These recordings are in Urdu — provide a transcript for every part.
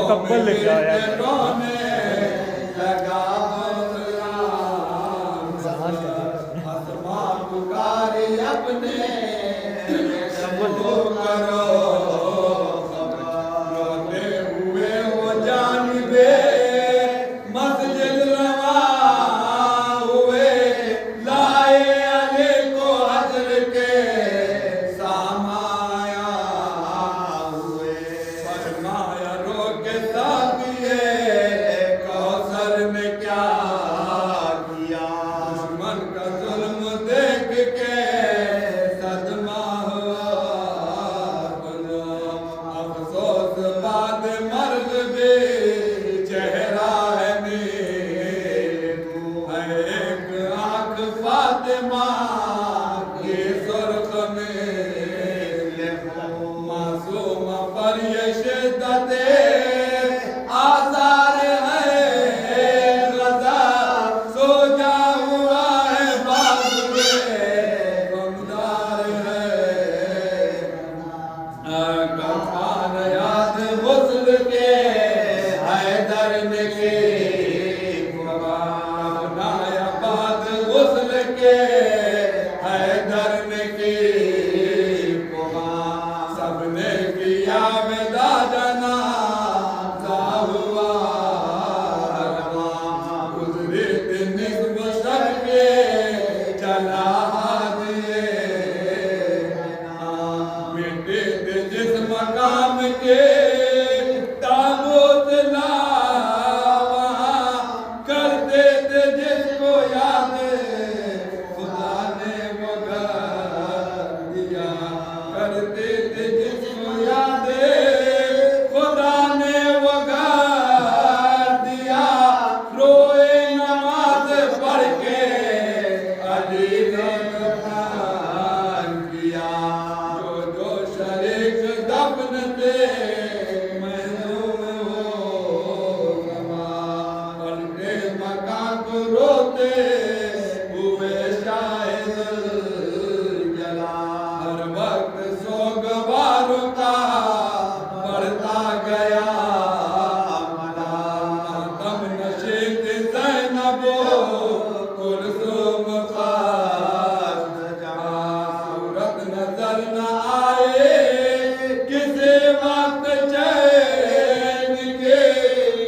کبل لے جایا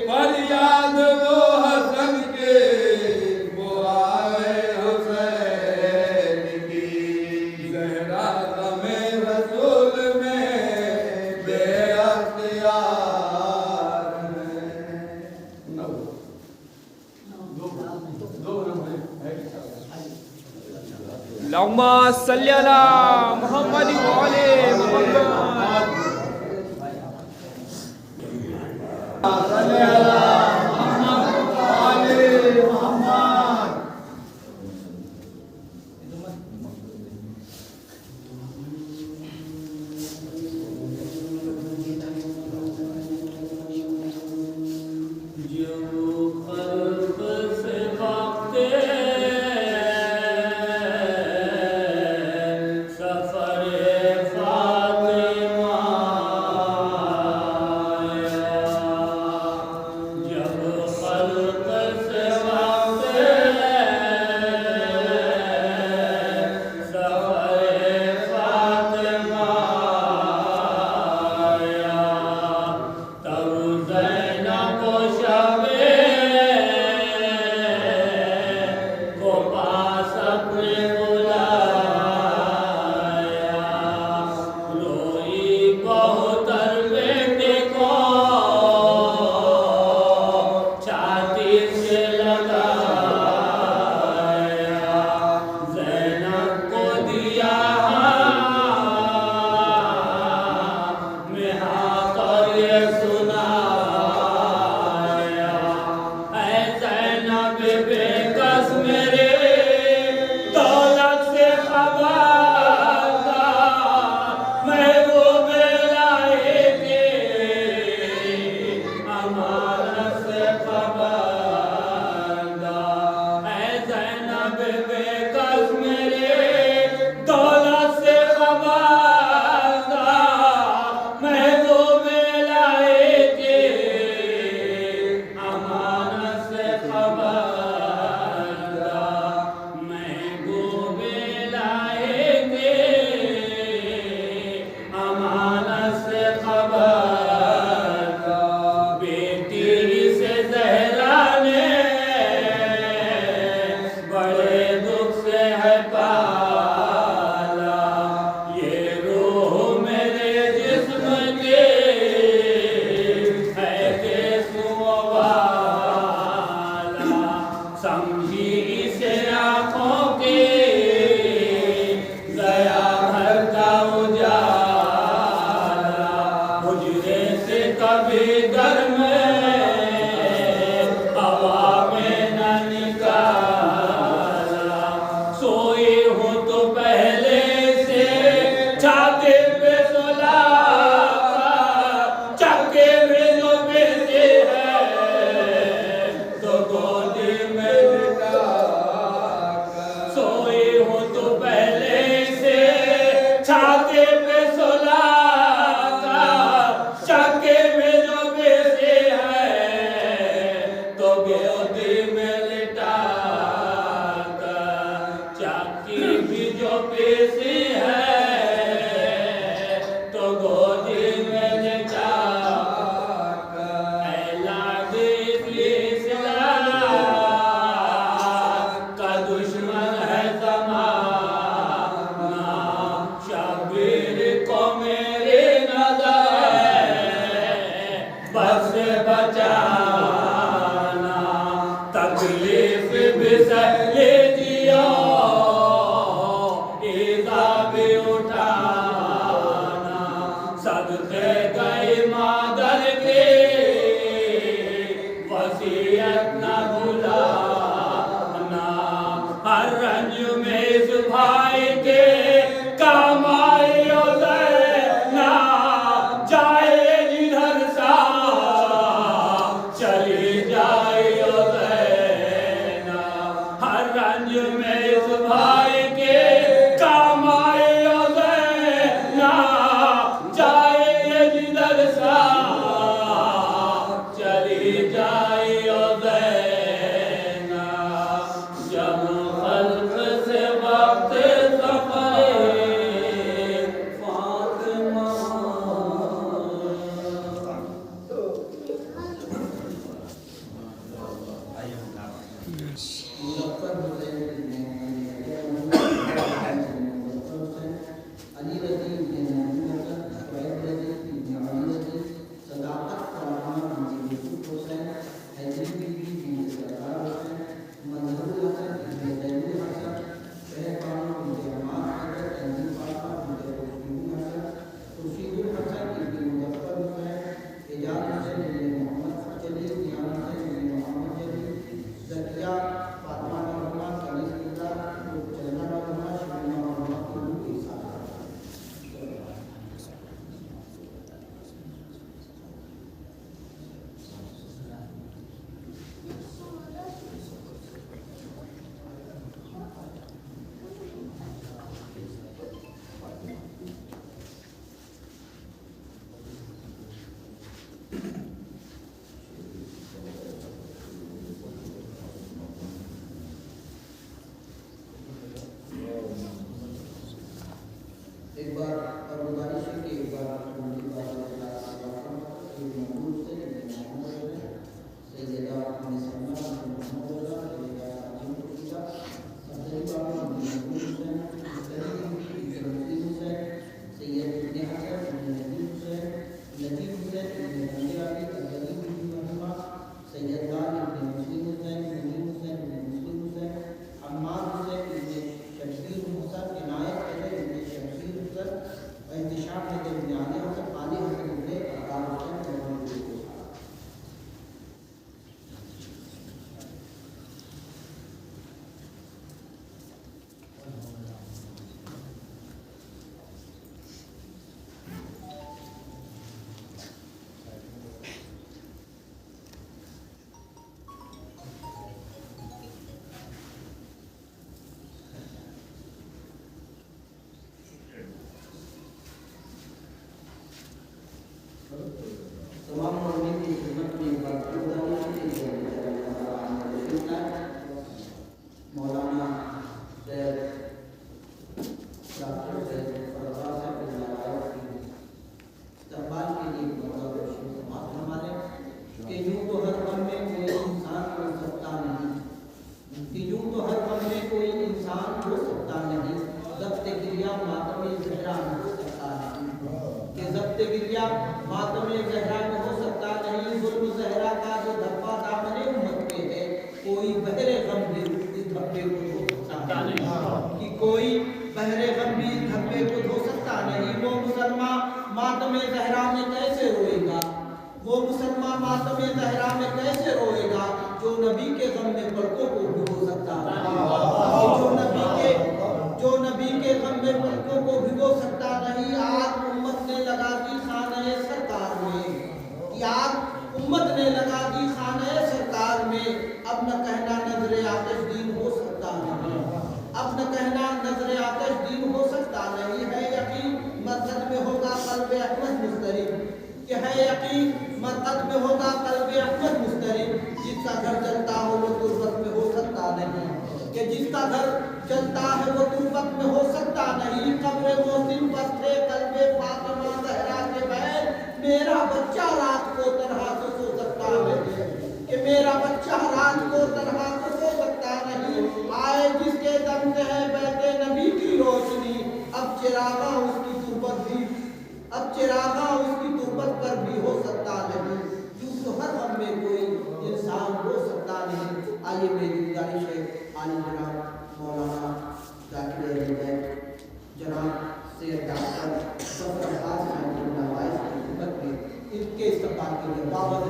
فریاد وہ حسن کے وہ اللهم صل على محمد وعلى محمد. صل على محمد وعلى محمد. گیا ماتم زہرا میں ہو سکتا نہیں ظلم زہرا کا جو دھبا دامن امت پہ ہے کوئی بحر غم بھی اس دھبے کو دھو سکتا نہیں کہ کوئی بحر غم بھی اس دھبے کو دھو سکتا نہیں وہ مسلمان ماتم زہرا میں کیسے روئے گا وہ مسلمان ماتم زہرا میں کیسے روئے گا جو نبی کے غم میں پلکوں کو بھگو سکتا نہیں جو نبی کے غم میں پلکوں کو بھگو سکتا نہیں آگ امت نے لگا دی خانہ سرکار میں کہ آگ امت نے لگا دی خانہ سرکار میں اب نہ کہنا نظر آتش دین ہو سکتا نہیں اب نہ کہنا نظر آتش دین ہو سکتا نہیں ہے یقین مرکز میں ہوگا قلب احمد مضطرب کہ ہے یقین مرکز میں ہوگا قلب احمد مضطرب جس کا گھر جلتا ہو وہ تربت میں ہو سکتا نہیں کہ جس کا گھر جلتا ہے وہ تربت میں ہو سکتا نہیں قبر محسن پر تھے قلب فاطمہ زہرا کے بیت میرا بچہ رات کو تنہا تو سو سکتا نہیں کہ میرا بچہ رات کو تنہا تو سو سکتا نہیں آئے جس کے دم سے ہے بیت نبی کی روشنی اب چراغاں اس کی تربت بھی اب چراغاں اس کی تربت پر بھی ہو سکتا نہیں کیوں تو ہر غم میں کوئی انسان ہو سکتا نہیں آئیے میری گزارش ہے عالی جناب مولانا ذاکر علی بیگ جناب سید ڈاکٹر ظفر عباس صاحب کی نوائز کی خدمت میں ان کے استقبال کے لیے دعوت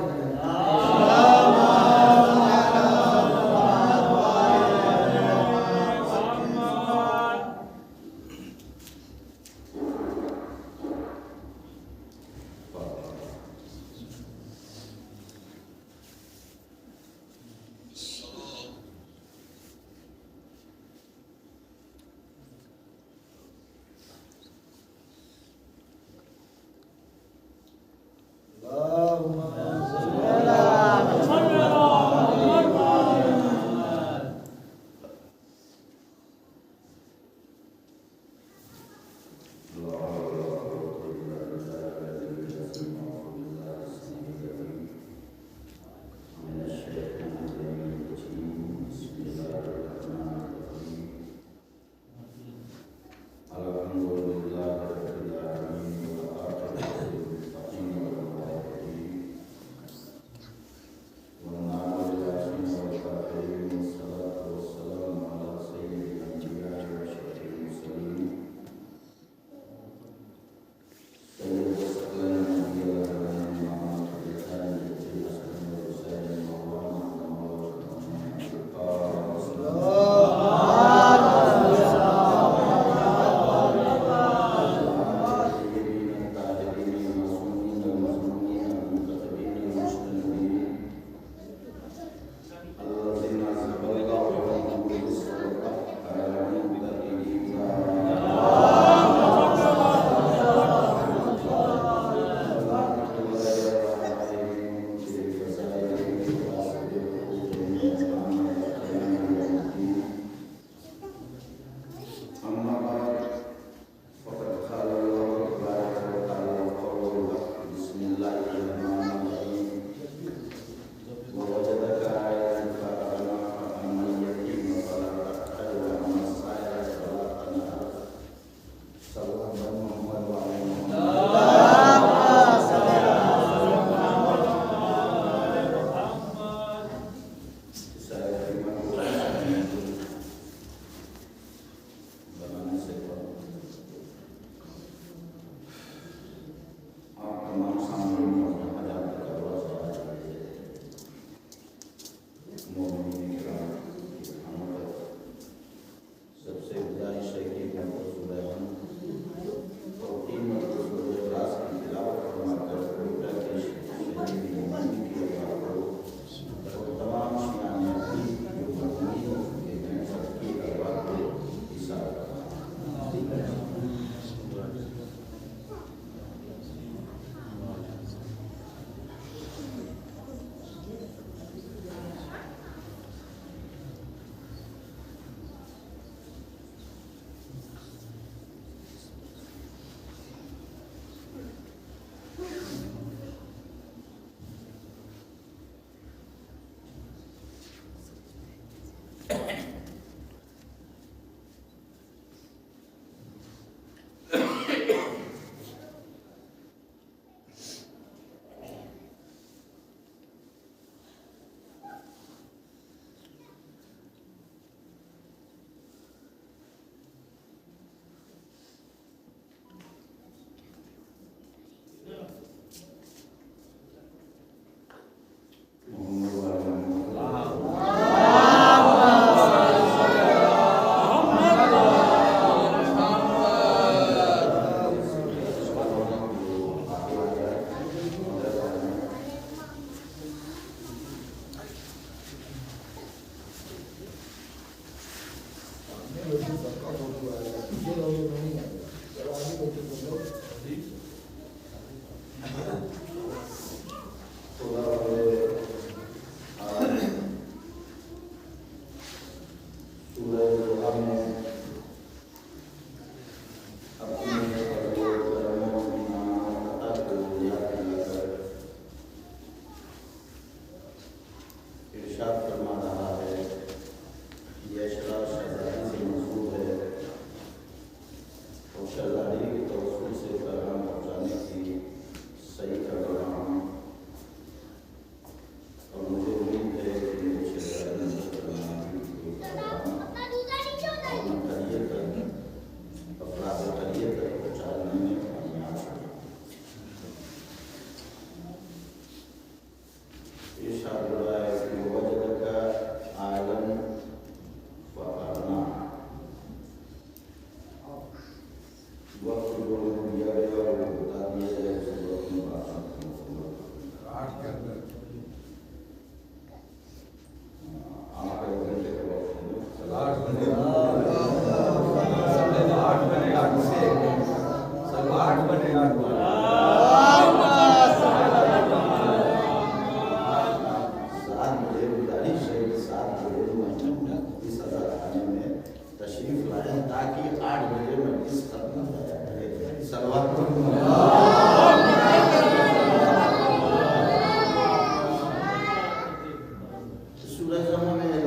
اللهم صل على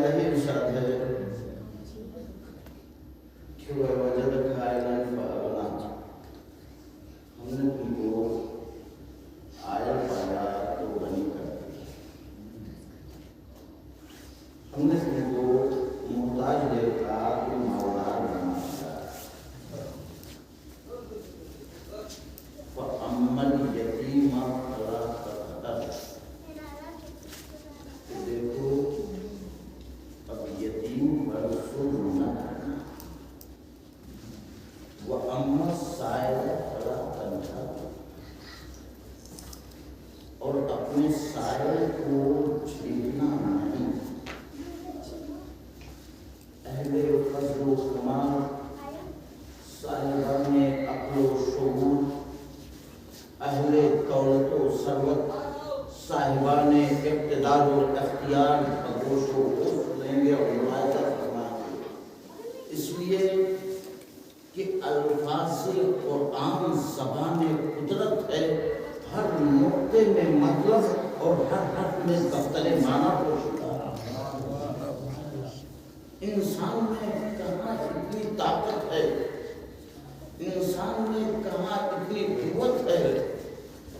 الہی ارشاد ہے کہ وَوَجَدَكَ عَائِلًا فَأَغْنَىٰ، ہم نے تم کو عائل پایا تو غنی کر دیا، ہم نے تم کو محتاج دیکھا تو مالدار بنا دیا۔ وَأَمَّا الْيَتِيمَ فَلَا تَقْهَرْ، دیکھو اب یتیم پر ظلم نہ کرنا۔ وَأَمَّا السَّائِلَ فَلَا تَنْهَرْ، اور اپنے سائل کو چھیڑنا نہیں۔ اہل فضل و کمال، صاحبان عقل و شعور، اہل دولت و ثروت، صاحبان اقتدار و اختیار گوش و گوش لیں گے اور ملاحظہ فرمائیں گے، اس لیے کہ الفاظ قرآن زبان قدرت ہے، ہر نقطے میں مطلب اور ہر حرف میں دفتر معنی پوشیدہ۔ انسان میں کہاں اتنی طاقت ہے، انسان میں کہاں اتنی قوت ہے،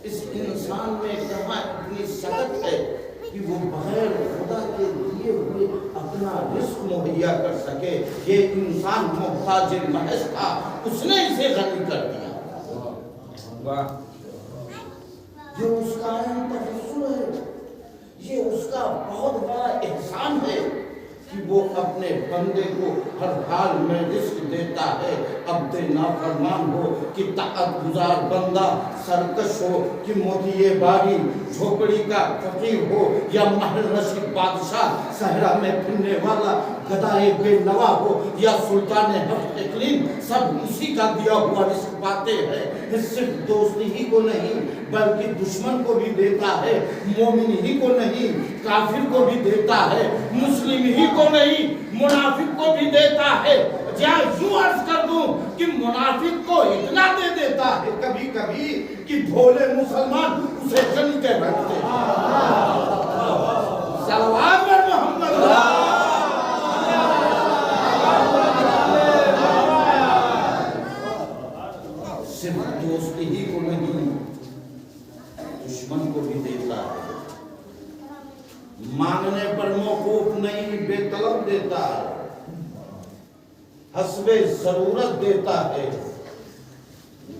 اس انسان میں کہاں اتنی سخت ہے کہ وہ بغیر خدا کے دیے ہوئے اپنا رزق مہیا کر سکے۔ یہ انسان محتاج محض تھا، اس نے اسے غنی کر دیا۔ یہ اس کا اہم تفضل ہے، یہ اس کا بہت بڑا احسان ہے کہ وہ اپنے بندے کو ہر حال میں رزق دیتا ہے۔ عبد نافرمان ہو کہ طاعت گزار بندہ، سرکش ہو کہ موتیے باری، جھوپڑی کا فقیر ہو یا محل نشین بادشاہ، صحرا میں پھرنے والا گدائے بے نوا ہو یا سلطان ہفت اقلیم، سب اسی کا دیا ہوا رزق پاتے ہیں۔ صرف دوستی ہی کو نہیں بلکہ دشمن کو بھی دیتا ہے، مومن ہی کو نہیں کافر کو بھی دیتا ہے، مسلم ہی کو نہیں منافق کو بھی دیتا ہے۔ یا یوں عرض کر دوں کہ منافق کو اتنا دے دیتا ہے کبھی کبھی کہ بھولے مسلمان اسے غنی کہہ بیٹھتے ہیں۔ صلوات پر محمد صرف دوستی ہی کو نہیں دشمن کو بھی دیتا ہے، مانگنے پر موقوف نہیں بے طلب دیتا ہے، حسب ضرورت دیتا ہے،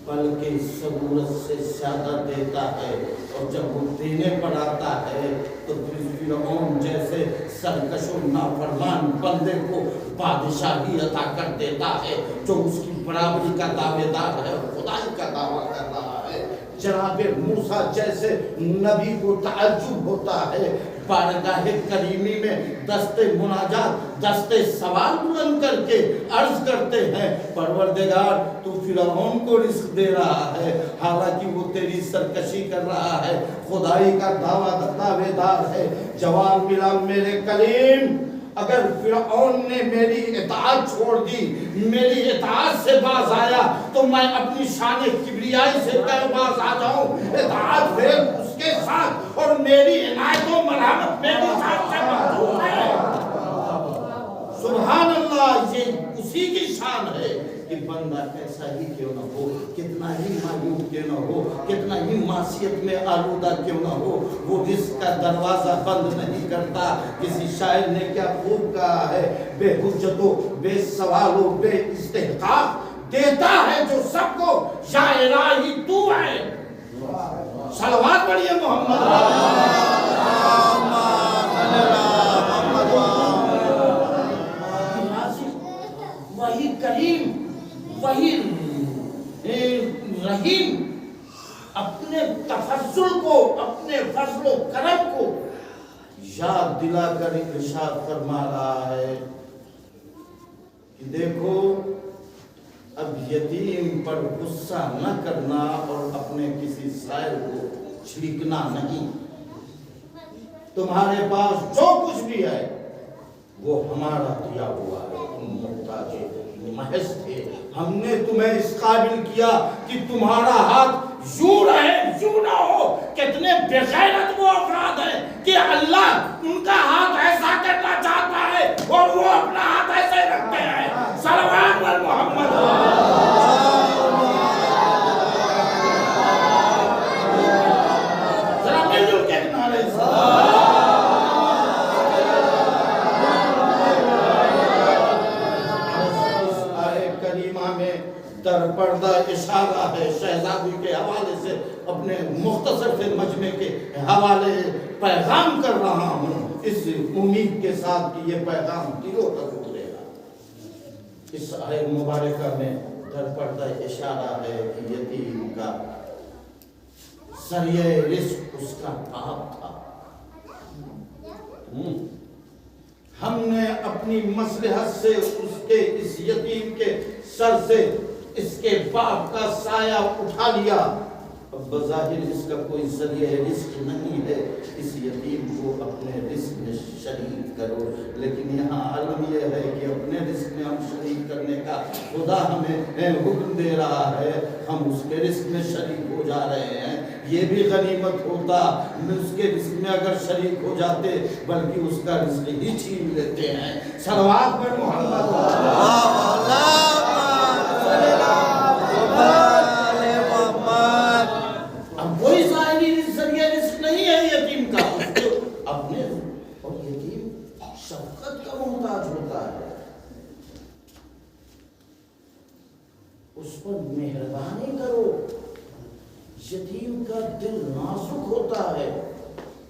بلکہ ضرورت سے زیادہ دیتا ہے۔ اور جب وہ دینے پر آتا ہے تو پھر فرعون جیسے سرکش و نافرمان بندے کو بادشاہی عطا کر دیتا ہے جو اس کی برابری کا دعوے دار ہے اور خدائی کا دعویٰ کر رہا ہے۔ جناب موسیٰ جیسے نبی کو تعجب ہوتا ہے، بارگاہ کریمی میں دست مناجات دست سوال بلند کر کے عرض کرتے ہیں، پروردگار تو فرعون کو رزق دے رہا ہے حالانکہ وہ تیری سرکشی کر رہا ہے، خدائی کا دعوے دار ہے۔ جواب ملا میرے کلیم، اگر فرعون نے میری اطاعت چھوڑ دی، میری اطاعت سے باز آیا تو میں اپنی شان کبریائی سے باز آ جاؤں۔ اطاعت پھر اس کے ساتھ اور میری عنایت و مرحمت میری ساتھ سے محفوظ ہے۔ سبحان اللہ، یہ اسی کی شان ہے کہ بندہ کیسا ہی کیوں نہ ہو، کتنا ہی معیوب کیوں نہ ہو، کتنا ہی معصیت میں آلودہ کیوں نہ ہو، وہ رزق کا دروازہ بند نہیں کرتا۔ کسی شاعر نے کیا خوب کہا ہے، بے حجت و بے سوال و بے استحقاق دیتا ہے جو سب کو، یا الہی تو ہے۔ صلوات پڑھیے محمد وہی کریم، وہی رحیم اپنے تفضل کو، اپنے فضل و کرم کو یاد دلا کر ارشاد فرما رہا ہے کہ دیکھو اب یتیم پر غصہ نہ کرنا اور اپنے کسی سائل کو چھینکنا نہیں۔ تمہارے پاس جو کچھ بھی ہے وہ ہمارا دیا ہوا ہے، تم محتاج محض تھے، ہم نے تمہیں اس قابل کیا کہ تمہارا ہاتھ یوں رہے یوں نہ ہو۔ کتنے بے غیرت وہ افراد ہیں کہ اللہ ان کا ہاتھ ایسا کرنا چاہتا ہے در پردہ اشارہ ہے شہزادی کے حوالے سے اپنے مختصر سے مجمع کے حوالے پیغام کر رہا ہوں، اس امید کے ساتھ کہ یہ پیغام دلوں تک اترے گا۔ اس آیت مبارکہ میں در پردہ اشارہ ہے کہ یتیم کا سریع رزق اس کا باپ تھا۔ ہم نے اپنی مصلحت سے اس یتیم کے سر سے اس کے باپ کا سایہ اٹھا لیا۔ اب بظاہر اس کا کوئی ذریعہ رزق نہیں ہے، اس یتیم کو اپنے رزق میں شریک کرو، لیکن یہاں عالم یہ ہے کہ اپنے رزق میں ہم شریک کرنے کا خدا ہمیں حکم دے رہا ہے، ہم اس کے رزق میں شریک ہو جا رہے ہیں۔ یہ بھی غنیمت ہوتا اس کے رزق میں اگر شریک ہو جاتے، بلکہ اس کا رزق ہی چھین لیتے ہیں۔ صلوات پر محمد اب وہی ظاہری ذریعہ رزق نہیں ہے یتیم کا، اس کو اپنے اور یتیم شفقت کا محتاج ہوتا ہے، اس پر مہربانی کرو۔ یتیم کا دل نازک ہوتا ہے،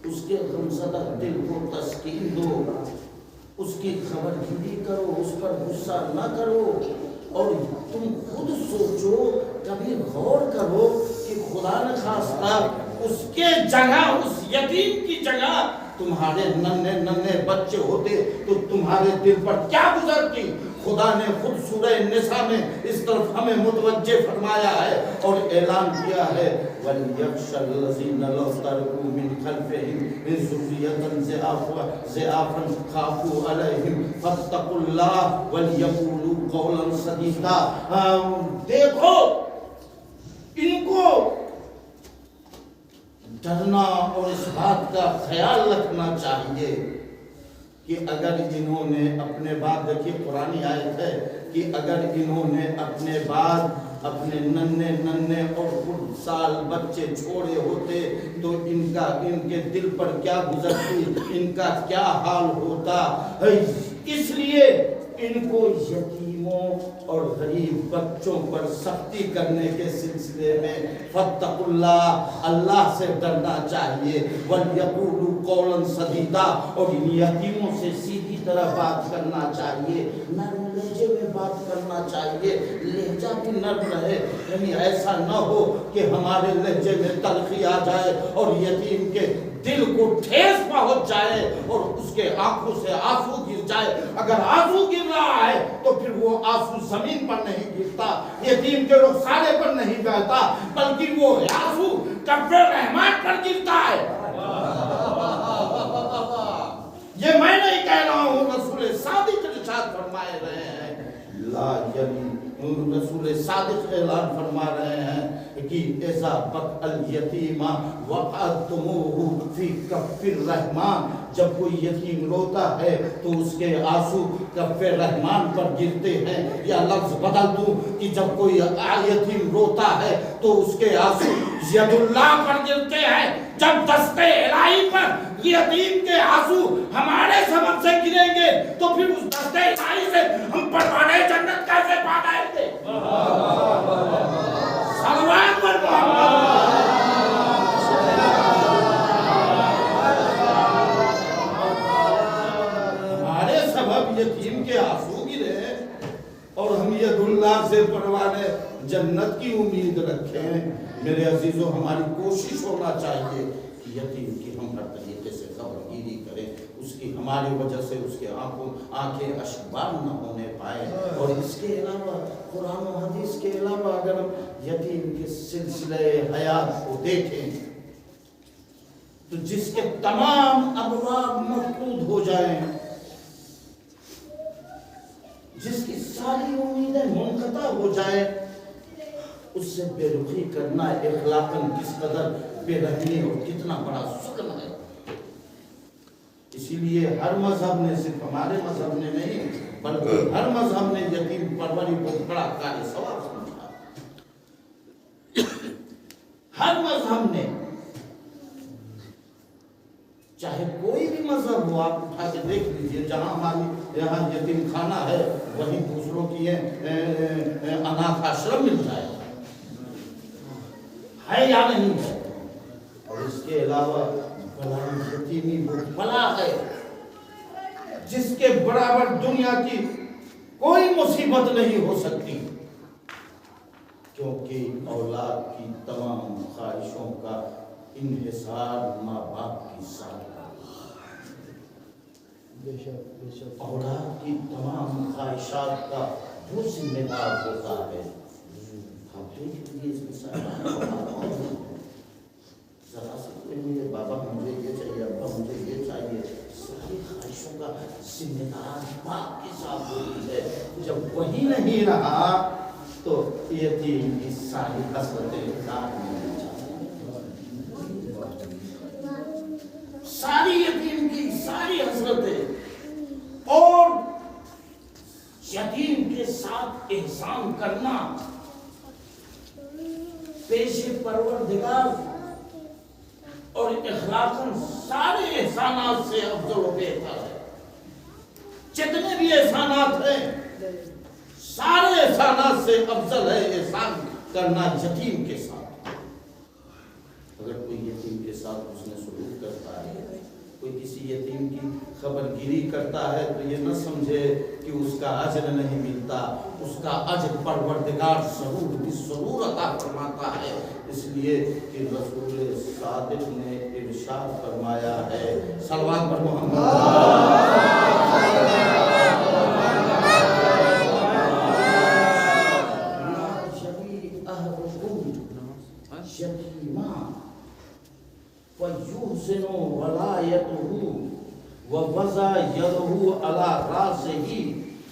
اس کے غمزدہ دل کو تسکین دو، اس کی خبر گیری کرو، اس پر غصہ نہ کرو، اور تم خود سوچو، کبھی غور کرو کہ خدا نے خواستہ اس کے جگہ، اس یتیم کی جگہ تمہارے ننھے بچے ہوتے تو تمہارے دل پر کیا گزرتی؟ خدا نے خود سورہ نساء میں اس طرف ہمیں متوجہ فرمایا ہے اور اعلان کیا ہے وَلْيَخْشَ الَّذِينَ لَوْ تَرَكُوا مِنْ خَلْفِهِمْ ذُرِّيَّةً ضِعَافًا خَافُوا عَلَيْهِمْ فَاتَّقُوا اللَّهَ وَلْيَقُولُوا قَوْلًا سَدِيدًا۔ دیکھو ان کو ڈرنا اور اس بات کا خیال رکھنا چاہیے کہ اگر انہوں نے اپنے بعد، دیکھیے قرآنی آیت ہے کہ اگر انہوں نے اپنے بعد اپنے ننھے اور خود سال بچے چھوڑے ہوتے تو ان کے دل پر کیا گزرتی، ان کا کیا حال ہوتا۔ اس لیے ان کو یتیموں اور غریب بچوں پر سختی کرنے کے سلسلے میں فاتقوا اللہ، اللہ سے ڈرنا چاہیے، وَلْيَقُولُوا قَوْلًا سَدِيدًا، اور ان یتیموں سے سیدھی طرح بات کرنا چاہیے، نرم لہجے میں بات کرنا چاہیے، لہجہ بھی نرم رہے، یعنی ایسا نہ ہو کہ ہمارے لہجے میں تلخی آ جائے اور یتیم کے دل کو ٹھیس پہنچ جائے اور اس کے آنکھوں سے آنسو گر جائے۔ اگر آنسو گر رہا ہے تو پھر وہ آنسو زمین پر نہیں گرتا، یتیم کے رخسارے پر نہیں بہتا، بلکہ وہ آنسو کف رحمان پر گرتا ہے۔ یہ میں نہیں کہہ رہا ہوں، رسول صادق ارشاد فرمائے رہے ہیں، لا یلی رسول صادق اعلان فرما رہے ہیں کہ اذا بک الیتیم وقعتموہ فی کف الرحمن، جب کوئی یتیم روتا ہے تو اس کے آنسو کف رحمان پر گرتے ہیں، یا لفظ بدل دوں کہ جب کوئی یتیم روتا ہے تو اس کے آنسو ید اللہ پر گرتے ہیں۔ جب دست الہی پر یتیم کے آنسو ہمارے سبب سے گریں گے تو پھر اس دست الہی سے ہم پروانہ جنت کیسے پا گئے تھے؟ صلوات پر محمد۔ ہمارے سبب یتیم کے آنسو گرے اور ہم ید اللہ سے پروانہ جنت کی امید رکھیں۔ میرے عزیزو، ہماری کوشش ہونا چاہیے کہ یتیم کی ہم ہر طریقے سے خبر گیری کریں، اس کی ہماری وجہ سے اس کے آنکھیں اشکبار نہ ہونے پائے۔ اور اس کے علاوہ قرآن و حدیث کے علاوہ اگر ہم یتیم کے سلسلہ حیات کو دیکھیں تو جس کے تمام ابواب مفقود ہو جائیں، جس کی ساری امیدیں منقطع ہو جائیں، اس سے بے رخی کرنا اخلاقاً کس قدر بے رحمی اور کتنا بڑا ظلم ہے۔ اسی لیے ہر مذہب نے، صرف ہمارے مذہب نے نہیں بلکہ ہر مذہب نے یتیم پروری کو بڑا کار ثواب سمجھا۔ ہر مذہب نے چاہے کوئی بھی مذہب ہو، آپ اٹھا کے دیکھ لیجئے، جہاں ہماری یہاں یتیم خانہ ہے وہیں دوسروں کی اناتھ آشرم مل جائے ہے یا نہیں ہے؟ اور اس کے علاوہ بلائی یتیمی وہ بلا ہے جس کے برابر دنیا کی کوئی مصیبت نہیں ہو سکتی، کیونکہ اولاد کی تمام خواہشوں کا انحصار ماں باپ کی ساتھ، اولاد کی تمام خواہشات کا وہ ذمہ دار ہوتا ہے۔ آپ دیکھ لیجیے اس مثال ذرا سے کوئی مجھے بابا مجھے یہ چاہیے، ابا مجھے یہ چاہیے، ساری خواہشوں کا ذمہ دار باپ کے ساتھ ہوتی ہے۔ جب وہی نہیں رہا تو یتیم کی ساری حسرتیں داغ میں ساری یتیم کی ساری حسرتیں، اور یتیم کے ساتھ احسان کرنا پیش پروردگار اور اخلاقاً سارے احسانات سے افضل و بہتر ہے۔ جتنے بھی احسانات ہیں سارے احسانات سے افضل ہے احسان کرنا یتیم کے ساتھ۔ اگر کوئی یتیم کے ساتھ اس نے سلوک کرتا ہے، کوئی کسی یتیم کی خبر گیری کرتا ہے، تو یہ نہ سمجھے کہ اس کا اجر نہیں ملتا، اس کا اجر پروردگار ضرور عطا فرماتا ہے، اس لیے کہ رسول صادق نے ارشاد فرمایا ہے، صلوات پر محمد وَيُحْسِنُ وَلَایَتُهُ وَوَضَعَ يَدَهُ عَلَى رَأْسِهِ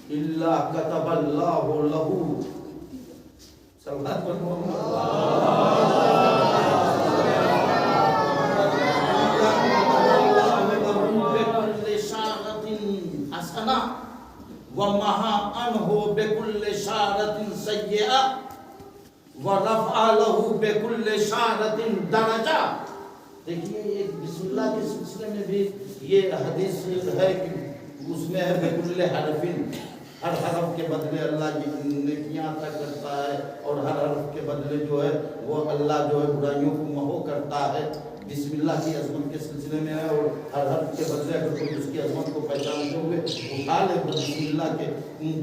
إِلَّا كَتَبَ اللَّهُ لَهُ صلوات پر محمد بِكُلِّ شَارَةٍ حَسَنَةٍ وَمَحَا عَنْهُ بِكُلِّ شَارَةٍ سَيِّئَةٍ وَرَفَعَ لَهُ بِكُلِّ شَارَةٍ دَرَجَةٍ۔ دیکھیے ایک بسم اللہ کے سلسلے میں بھی یہ حدیث ہے کہ اس میں ہے بِكُلِّ حَرْفٍ، ہر حرف کے بدلے اللہ کی نیکیاں عطا کرتا ہے، اور ہر حرف کے بدلے جو ہے وہ اللہ جو ہے برائیوں کو محو کرتا ہے۔ بسم اللہ کی عظمت کے سلسلے میں ہے، اور ہر حرف کے بدلے اگر کوئی اس کی عظمت کو پہچانتے ہوئے اٹھا لے بسم اللہ کے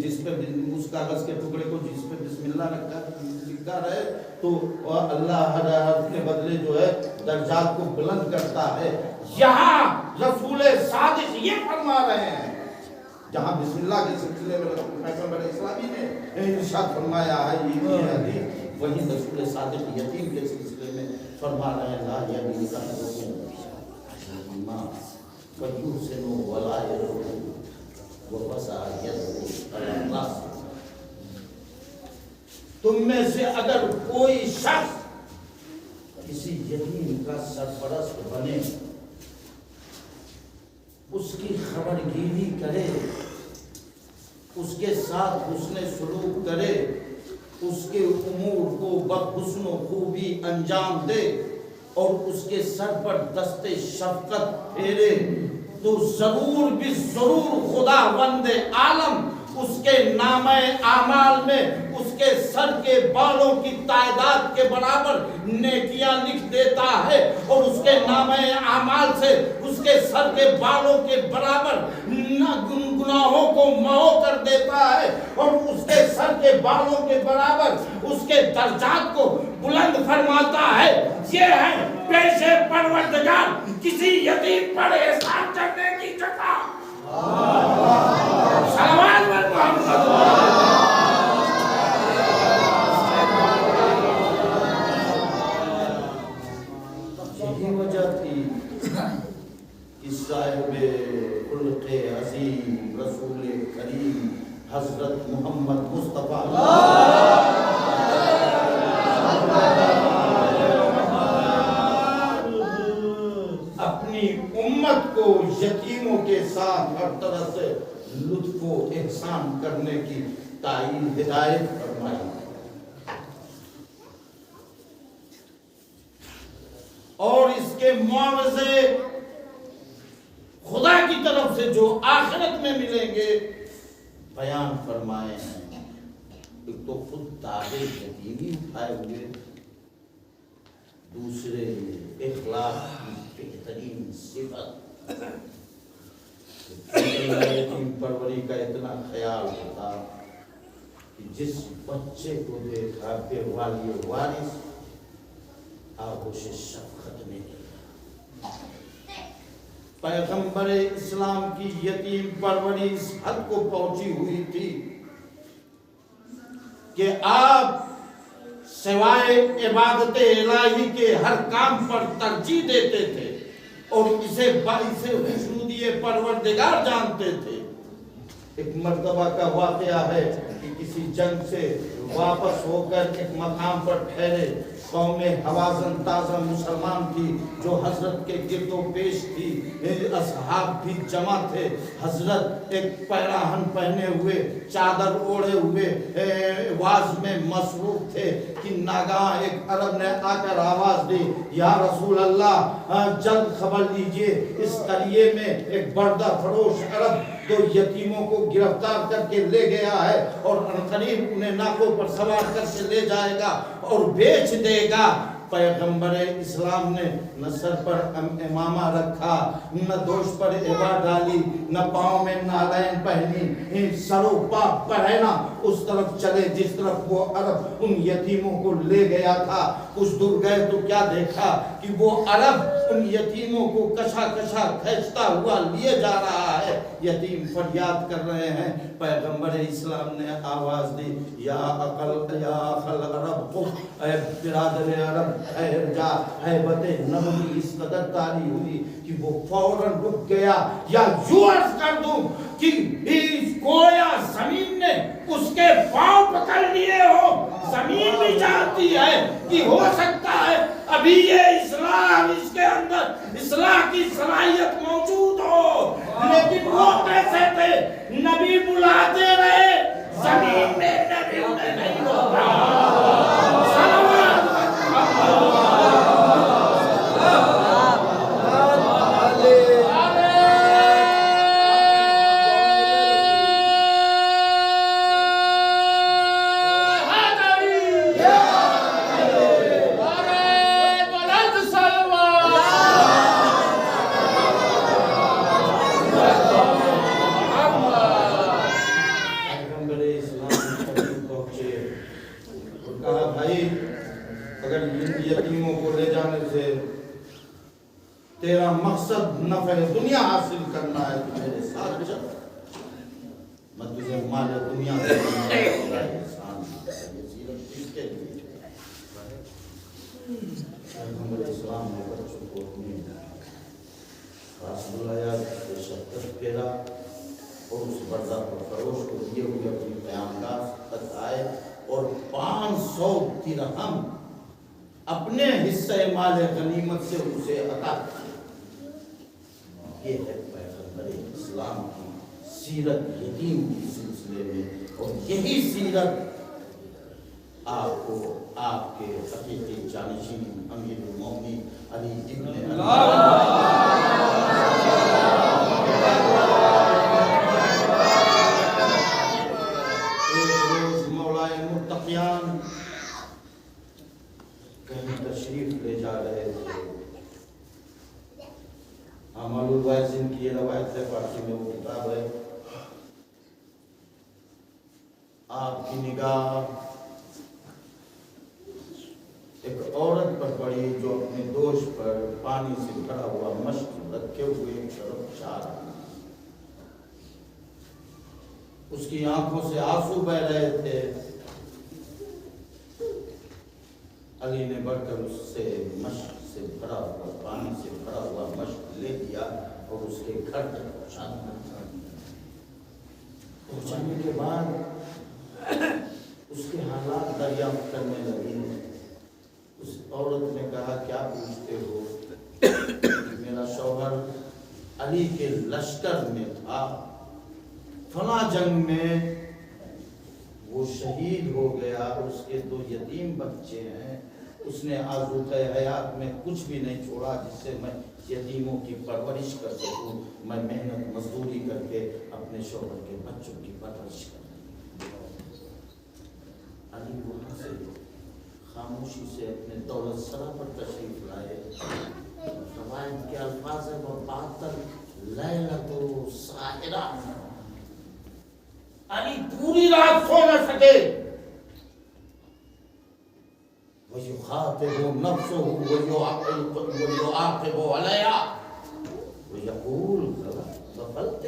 جس پہ اس کاغذ کے ٹکڑے کو جس پہ بسم اللہ لکھا رہے، تو اللہ ہر حرف کے بدلے جو ہے درجات کو بلند کرتا ہے۔ یہاں رسول صادق یہ فرما رہے ہیں، جہاں بسم اللہ کے سلسلے میں پیغمبر اسلامی نے ارشاد فرمایا ہے یہ حدیث، وہی رسول صادق یتیم کے سلسلے میں فرما رہے ہیں، لا یبیک ماں وَيُحْسِنُ وَلَایَتُهُ وَوَضَعَ يَدَهُ عَلَى رَأْسِهِ۔ تم میں سے اگر کوئی شخص کسی یتیم کا سرپرست بنے، اس کی خبر گیری کرے، اس کے ساتھ حسن سلوک کرے، اس کے امور کو بحسن و خوبی انجام دے، اور اس کے سر پر دست شفقت پھیرے، تو ضرور بھی ضرور خداوند عالم اس کے نامہ اعمال میں اس کے سر کے بالوں کی تعداد کے برابر نیکیاں لکھ دیتا ہے، اور اس کے نامہ اعمال سے اس کے سر کے بالوں کے برابر گناہوں کو محو کر دیتا ہے، اور اس کے سر کے بالوں کے برابر اس کے درجات کو بلند فرماتا ہے۔ یہ ہے پیش پروردگار کسی یتیم پر احسان کرنے کی جگہ۔ صلوات پر محمد۔ یہی وجہ تھی کہ صاحب خلق عظیم رسول کریم حضرت محمد مصطفیٰ اپنی امت کو یتیموں کے ساتھ ہر طرح سے لطف و احسان کرنے کی تعین ہدایت فرمائی، اور اس کے معاوضے جو آخرت میں ملیں گے بیان فرمائے ہیں۔ ایک تو خود داغ یتیمی اٹھائے ہوئے، دوسرے اخلاق کی بہترین صفت، یتیم پروری کا اتنا خیال ہوتا کہ جس بچے کو دیکھا کہ والی وارث آغوش شفقت میں گیا۔ پیغمبر اسلام کی یتیم پروری اس حد کو پہنچی ہوئی تھی کہ آپ سوائے عبادت الہی کے ہر کام پر ترجیح دیتے تھے اور اسے باعث خشنودی پروردگار جانتے تھے۔ ایک مرتبہ کا واقعہ ہے کہ کسی جنگ سے واپس ہو کر ایک مقام پر ٹھہرے، قوم حوازن تازہ مسلمان تھی جو حضرت کے گرد و پیش تھی، اصحاب بھی جمع تھے۔ حضرت ایک پیراہن پہنے ہوئے، چادر اوڑے ہوئے واز میں مصروف تھے کہ ناگہاں ایک عرب نے آ کر آواز دی، یا رسول اللہ جلد خبر لیجئے، اس قریے میں ایک بردہ فروش عرب دو یتیموں کو گرفتار کر کے لے گیا ہے اور عنقریب انہیں ناکوں پر سوار کر کے لے جائے گا اور بیچ دے گا۔ پیغمبر اسلام نے نہ سر پر امامہ رکھا، نہ دوش پر عبا ڈالی، نہ پاؤں میں نالین پہنی، سر و پا پہنا اس طرف چلے جس طرف وہ عرب ان یتیموں کو لے گیا تھا۔ کچھ دور گئے تو کیا دیکھا کہ وہ عرب ان یتیموں کو کشا کشا کھینچتا ہوا لیے جا رہا ہے۔ یتیم فریاد کر رہے ہیں۔ پیغمبر اسلام نے آواز دی، یا اخل عرب قف، اے برادر عرب ٹھہر جا۔ ہیبت نبوی اس قدر طاری ہوئی کہ وہ فوراً رک گیا۔ یا یوں عرض کر دوں کہ گویا زمین نے اس کے پاؤں پکڑ لیے ہو۔ زمین بھی جانتی ہے کہ ہو سکتا ہے ابھی یہ اسلام اس کے اندر اصلاح کی صلاحیت موجود ہو، لیکن وہ کیسے تھے؟ نبی بلاتے رہے، زمین میں نبی انہیں نہیں روکا۔ تیرا مقصد نفع دنیا حاصل کرنا ہے تو میرے ساتھ چل، میں تجھے مال دنیا دینا انسان یہ سیرت کس کے لیے؟ پیغمبر اسلام نے بچوں کو اپنی خاص بلایا، شفقت پھیرا اور اس بردہ پر فروش کو دیے ہوئے اپنی قیامگاہ تک آئے اور 500 درہم اپنے حصہ مال غنیمت سے اسے عطا کیا۔ یہ ہے پیغمبر اسلام کی سیرت یتیم کے سلسلے میں، اور یہی سیرت آپ کو آپ کے حقیقی جانشین امیر المومنین علی ابن ایک روز مولا متقیان کہیں تشریف لے جا رہے تھے۔ عمل الوائزین کی یہ روایت ہے، فارسی میں وہ کتاب ہے۔ آپ کی نگاہ ایک عورت پر پڑی جو اپنے دوش پر پانی سے بھرا ہوا مشک رکھے ہوئے ایک طرف جا رہی۔ اس کی آنکھوں سے آنسو بہ رہے تھے۔ علی نے بڑھ کر اس سے مشک سے بھرا ہوا پانی سے بھرا ہوا مشک لے لیا اور اس کے گھر تک پہنچانے کے بعد اس کے حالات دریافت کرنے لگے۔ اس عورت نے کہا، کیا پوچھتے ہو؟ میرا شوہر علی کے لشکر میں تھا، فلاں جنگ میں وہ شہید ہو گیا، اس کے 2 یتیم بچے ہیں، اس نے آزوقہ حیات میں کچھ بھی نہیں چھوڑا جس سے میں یتیموں کی پرورش کر سکوں، میں محنت مزدوری کر کے اپنے شوہر کے بچوں کی پرورش کر سکوں۔ علی وہاں سے خاموشی سے اپنے دولت سرا پر تشریف لائے۔ روایت کے الفاظ ہیں وَبَاتَتْ لَيْلَةُ سَاحِرَةً، علی پوری رات سو نہ سکے۔ وَيُخَاطِبُ نَفْسُهُ وَيُعَاقِبُ عَلَيْهَا وَيَقُولُ غَفَلْتِ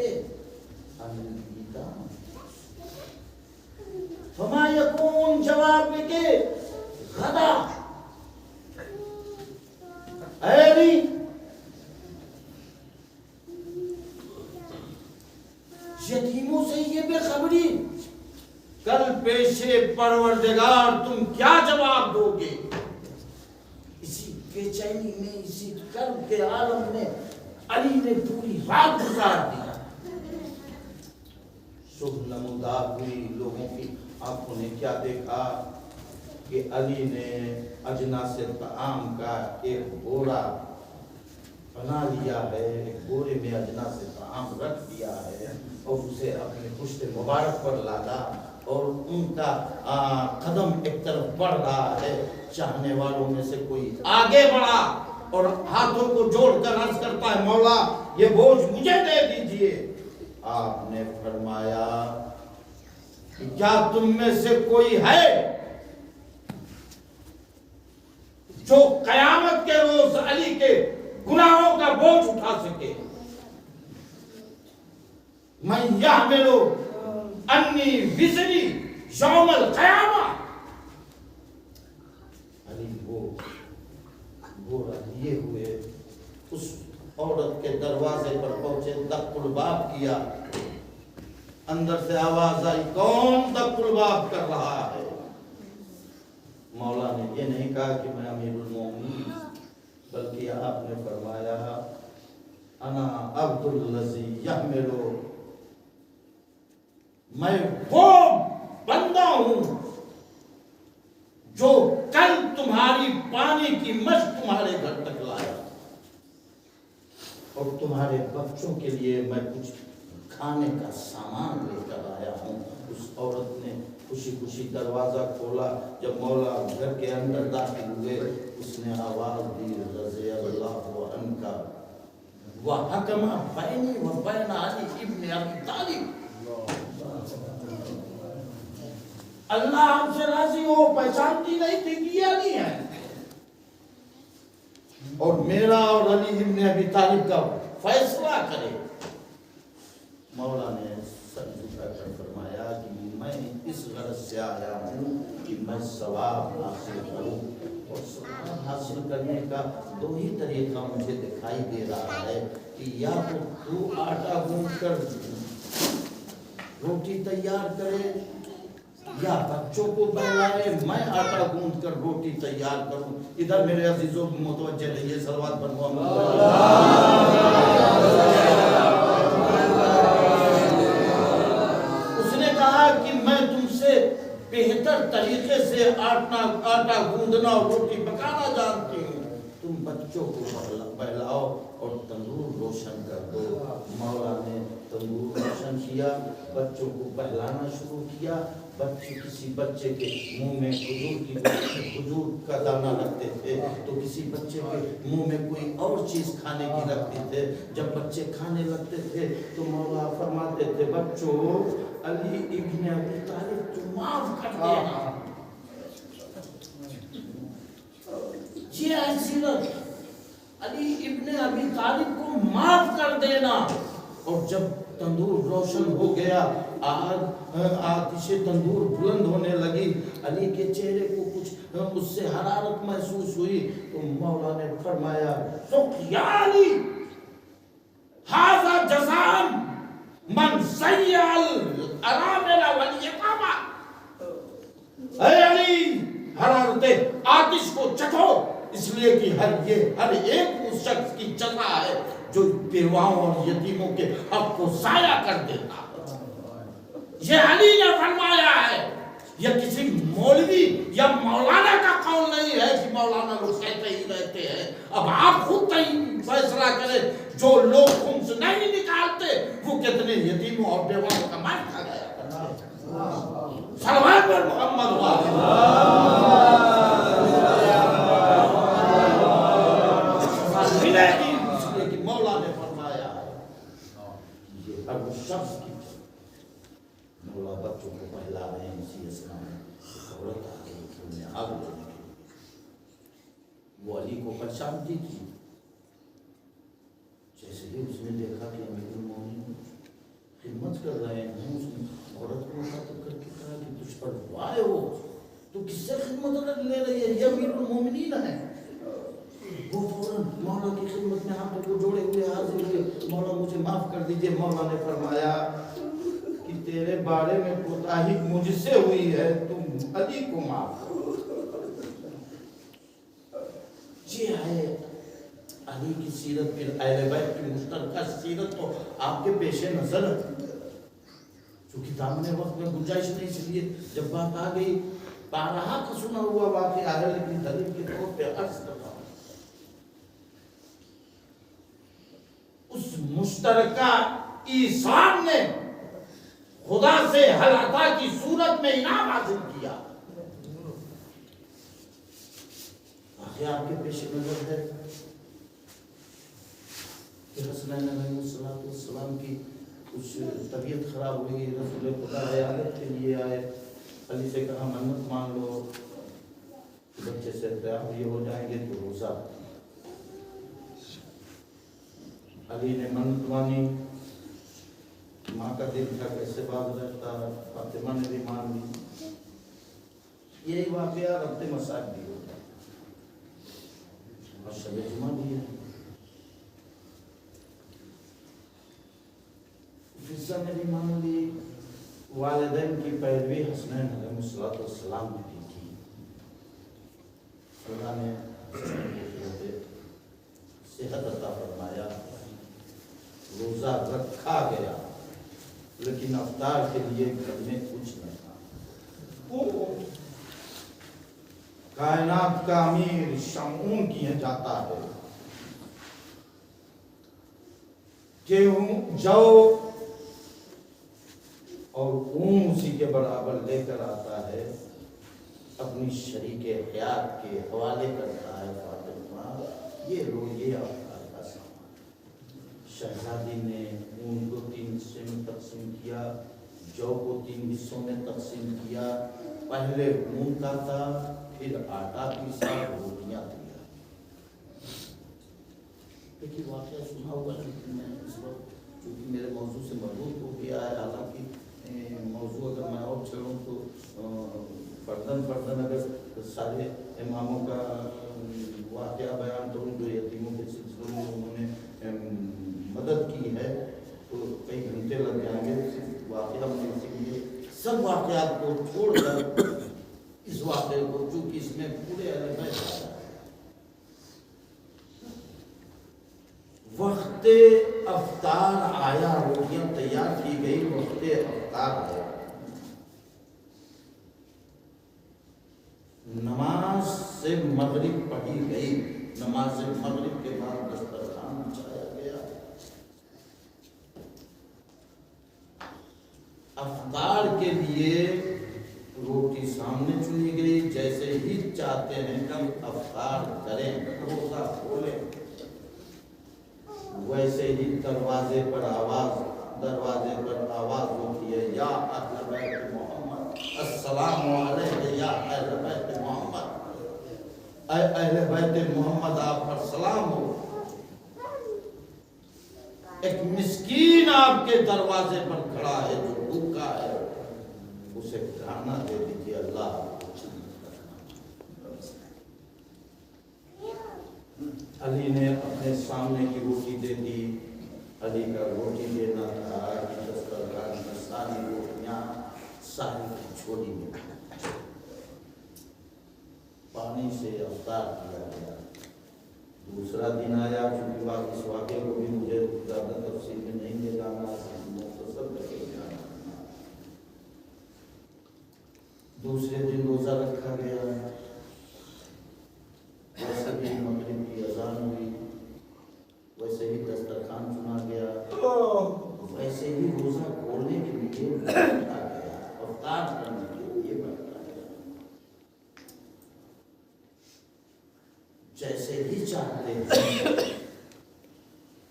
عَنِ الْإِيتَامِ، فما یکون جواب میں کہ غدا اے علی یتیموں سے یہ بے خبری، کل پیش پروردگار تم کیا جواب دو گے؟ اسی بے چینی میں، اسی کرب کے عالم میں علی نے پوری رات گزار دیا۔ صبح نمودار ہوئی، لوگوں کی آنکھوں نے کیا دیکھا کہ علی نے اجناس طعام کا ایک بورا بنا لیا ہے، ایک بورے میں اجناس طعام رکھ دیا ہے اور اسے اپنے پشت مبارک پر لادا، اور ان کا قدم ایک طرف بڑھ رہا ہے۔ چاہنے والوں میں سے کوئی آگے بڑھا اور ہاتھوں کو جوڑ کر عرض کرتا ہے مولا یہ بوجھ مجھے دے دیجئے۔ آپ نے فرمایا کیا تم میں سے کوئی ہے جو قیامت کے روز علی کے گناہوں کا بوجھ اٹھا سکے؟ من یحمل انی وزری یوم القیامہ، علی وہ بورا لیے ہوئے اس عورت کے دروازے پر پہنچے، دق الباب کیا، اندر سے آواز آئی کون دق الباب کر رہا ہے؟ مولا نے یہ نہیں کہا کہ میں امیر المومنین، بلکہ آپ نے فرمایا انا عبد الذی یحمل، میں وہ بندہ ہوں جو کل تمہاری پانی کی مشق تمہارے گھر تک لایا اور تمہارے بچوں کے لیے میں کچھ کھانے کا سامان لے کر آیا ہوں۔ اس عورت نے خوشی خوشی دروازہ کھولا، جب مولا گھر کے اندر داخل ہوئے اس نے آواز دی رضی اللہ عنہ وحکم بینی و بین علی ابن ابی طالب، اللہ ہم سے راضی ہو، پہچانتی نہیں تھی کہ یہ علی ہے، اور میرا اور علی ابن ابی طالب کا فیصلہ کرے۔ مولا نے سر جھکا کر فرمایا کہ میں اس غرض سے آیا ہوں کہ میں ثواب حاصل کروں، اور ثواب حاصل کرنے کا دو ہی طریقہ مجھے دکھائی دے رہا ہے کہ یا تو آٹا گوندھ کر روٹی تیار کرے یا بچوں کو بہلائے، میں آٹا گوندھ کر روٹی تیار کروں۔ ادھر میرے عزیزوں متوجہ رہیے، صلوات پر محمد۔ اس نے کہا کہ میں تم سے بہتر طریقے سے آٹا گوندنا اور روٹی پکانا جانتی ہوں، تم بچوں کو بہلاؤ اور تندور روشن کر دو۔ مولا نے تندور روشن کیا، بچوں کو بہلانا شروع کیا۔ کسی بچے کے منہ میں کھجور کا دانہ رکھتے تھے تو کسی بچے کے منہ میں کوئی اور چیز کھانے کی رکھتے تھے۔ جب بچے کھانے لگتے تھے تو مولا فرماتے تھے بچوں علی ابن ابی طالب تو معاف کر دینا، یہ ہے سیرت، علی ابن ابی طالب کو معاف کر دینا۔ اور جب تندور روشن ہو گیا، آتش تندور بلند ہونے لگی، علی کے چہرے کو کچھ اس سے حرارت محسوس ہوئی تو مولا نے فرمایا سُق یا علی ھذا جزاء من سیع الارامل والیتامى، اے علی حرارت آتش کو چکھو، اس لیے کہ ہر ایک اس شخص کی جزا ہے جو بیواؤں اور یتیموں کے حق کو ضائع کر دیتا۔ یہ علی نے فرمایا ہے، یہ کسی مولوی یا مولانا کا قول نہیں ہے کہ مولانا لوگ کہتے ہی رہتے ہیں. اب آپ خود فیصلہ کریں. جو لوگ خمس نہیں نکالتے وہ کتنے یتیموں اور بیواؤں کا مال کھا گیا. صلوات پر محمد ملے گی اس لیے کہ مولا نے فرمایا یہ ہر شخص کی مولا بچوں کو پہلا رہے ہیں. اسی اسلام میں عورت آ گئی کہ انہیں آگ لینے کے لیے وہ علی کو پریشان کی جیسے ہی اس نے دیکھا کہ امیر المومنین خدمت کر رہے ہیں. اس نے عورت کو خطب کر کے کہا کہ تجھ پر وائے ہو تو کس سے خدمت لے رہی ہے؟ یہ امیر المومنین ہے. وہ فوراً مولا کی خدمت میں ہاتھوں کو جوڑے ہوئے حاضر ہوئے. مولا مجھے معاف کر دیجئے. مولا نے فرمایا کہ تیرے بارے میں کوتاہی مجھ سے ہوئی ہے, تم علی کو معاف کرو. یہ ہے علی کی سیرت. پھر اہل بیت کی مشترکہ سیرت تو آپ کے پیش نظر ہے. چونکہ دامنے وقت میں گنجائش نہیں, اس لیے جب بات آ گئی بارہا کا سنا ہوا واقعہ ہے لیکن دلیل کے طور پہ عرض کرتا ہوں. اس مشترکہ ایثار نے خدا سے حل عطا کی صورت میں انعام حاصل کیا. واقعہ آپ کے پیش نظر ہے کہ حسنین علیہ السلام کی کچھ طبیعت خراب ہوئی. رسول خدا عیادت کے لیے آئے. علی سے کہا منت مان لو, بچے سے تیار یہ ہو جائیں گے تو روزہ. علی نے منت مانی. ماں کا دل تھا کیسے باز رہتا. فاطمہ نے بھی مان لی. یہی واقعہ ربط مساج بھی ہوتا ہے اور شب جمعہ بھی ہے. فضہ نے بھی مان لی. والدین کی پیروی حسنین علیہ السلام نے بھی کی. اللہ نے صحت عطا فرمایا. روزہ رکھا گیا لیکن افطار کے لیے گھر میں کچھ نہ تھا. کائنات کا امیر شمعون کیا جاتا ہے کہ جو اور اون اسی کے برابر لے کر آتا ہے, اپنی شریک حیات کے حوالے کرتا ہے. فاطمہ یہ لو, یہ افطار کا سامان. شہزادی نے اون کو 3 حصے میں تقسیم کیا, جو کو 3 حصوں میں تقسیم کیا. پہلے اون کا تھا, پھر آٹا پیسا, روٹیاں دیا. دیکھیے واقعہ سنا ہوا لیکن میں اس وقت چونکہ میرے موضوع سے مربوط ہو گیا ہے. حالانکہ موضوع اگر میں اور چھڑوں تو فردن اگر سارے اماموں کا واقعہ بیان کروں جو یتیموں کے سلسلوں میں انہوں نے مدد کی ہے تو کئی گھنٹے لگ جائیں گے. واقعہ میں اسی لیے سب واقعات کو چھوڑ کر اس واقعے کو, چونکہ اس میں پورے اہل بیت آیا ہے. وقت افطار آیا, روٹیاں تیار کی گئی, وقت افطار آیا. نماز سے مغرب پڑھی گئی. نماز مغرب کے بعد دسترخوان بچھایا گیا. افطار کے لیے روٹی سامنے چنی گئی. جیسے ہی چاہتے ہیں کہ ہم افطار کریں, روزہ کھولیں, ویسے ہی دروازے پر آواز ہوتی ہے, یا اہل بیت محمد السلام علیکم, یا اہل بیت محمد, اے اہل بیت محمد آپ پر سلام ہو. ایک مسکین آپ کے دروازے پر کھڑا ہے جو بھوکا ہے, اسے کھانا دے دیجیے. اللہ علی نے اپنے سامنے کی روٹی دے دی. علی کا روٹی دینا تھا کہ دسترخوان میں ساری روٹیاں ساری کی چھوڑی میں پانی سے افطار کیا گیا. دوسرا دن آیا, چونکہ اس واقعے کو بھی مجھے زیادہ تفصیل میں نہیں لے جانا, مختصر کر کے جانا. دوسرے دن روزہ رکھا گیا. چاہتے ہیں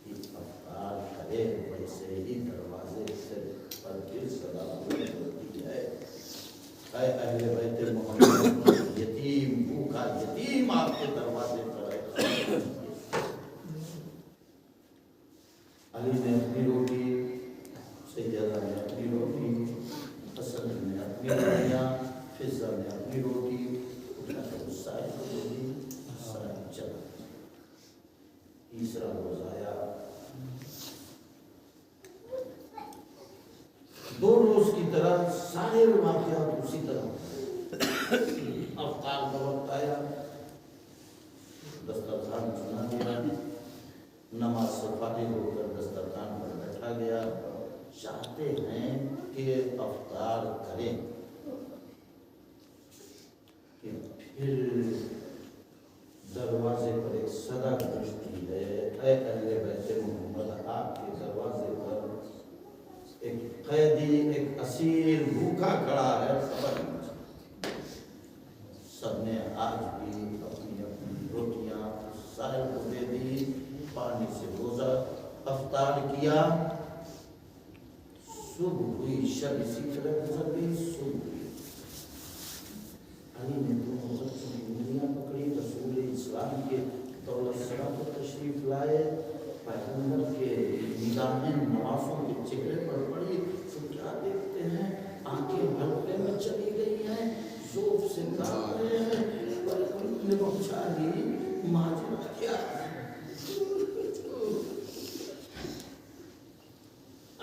کہ افطار کرے ویسے ہی دروازے سے پر پھر صدا ہوتی ہے، اے اہل بیت محمد، یتیم بھوکا یتیم آپ کے دروازے پر ہے۔ علی نے اپنی روٹی، سیدہ نے اپنی روٹی، حسن نے اپنی روٹیاں، فضہ نے اپنی روٹی اٹھا کر سائے کو دے دی، سائے چلا۔ تیسرا روز آیا، 2 روز کی طرح سارے واقعات اسی طرح۔ افطار کا وقت آیا، دسترخوان چنا گیا، نماز سے فارغ ہو کر دسترخوان پر بیٹھا گیا، چاہتے ہیں کہ افطار کریں کہ پھر دروازے پر ایک صدا گونجتی ہے، اے اہل بیت محمد، آپ کے دروازے پر ایک قیدی، ایک اسیر بھوکا کھڑا ہے، خبر نہیں۔ سب نے آج بھی اپنی اپنی روٹیاں سائل کو دے دی، پانی سے روزہ افطار کیا۔ صبح ہوئی، شب اسی طرح گزر گئی، صبح ہوئی، علی نے دونوں بچوں کی انگلیاں پکڑی، رسول اسلام کے دولت سلام پر تشریف لائے، پیغمبر کے نگاہیں نوازوں کے چہرے پر پڑی تو کیا دیکھتے ہیں؟ آنکھیں حلقے میں چلی گئی ہیں، ذوق سے کام رہے ہیں، پیغمبر نے پہنچا دی، ماجرا کیا ہے؟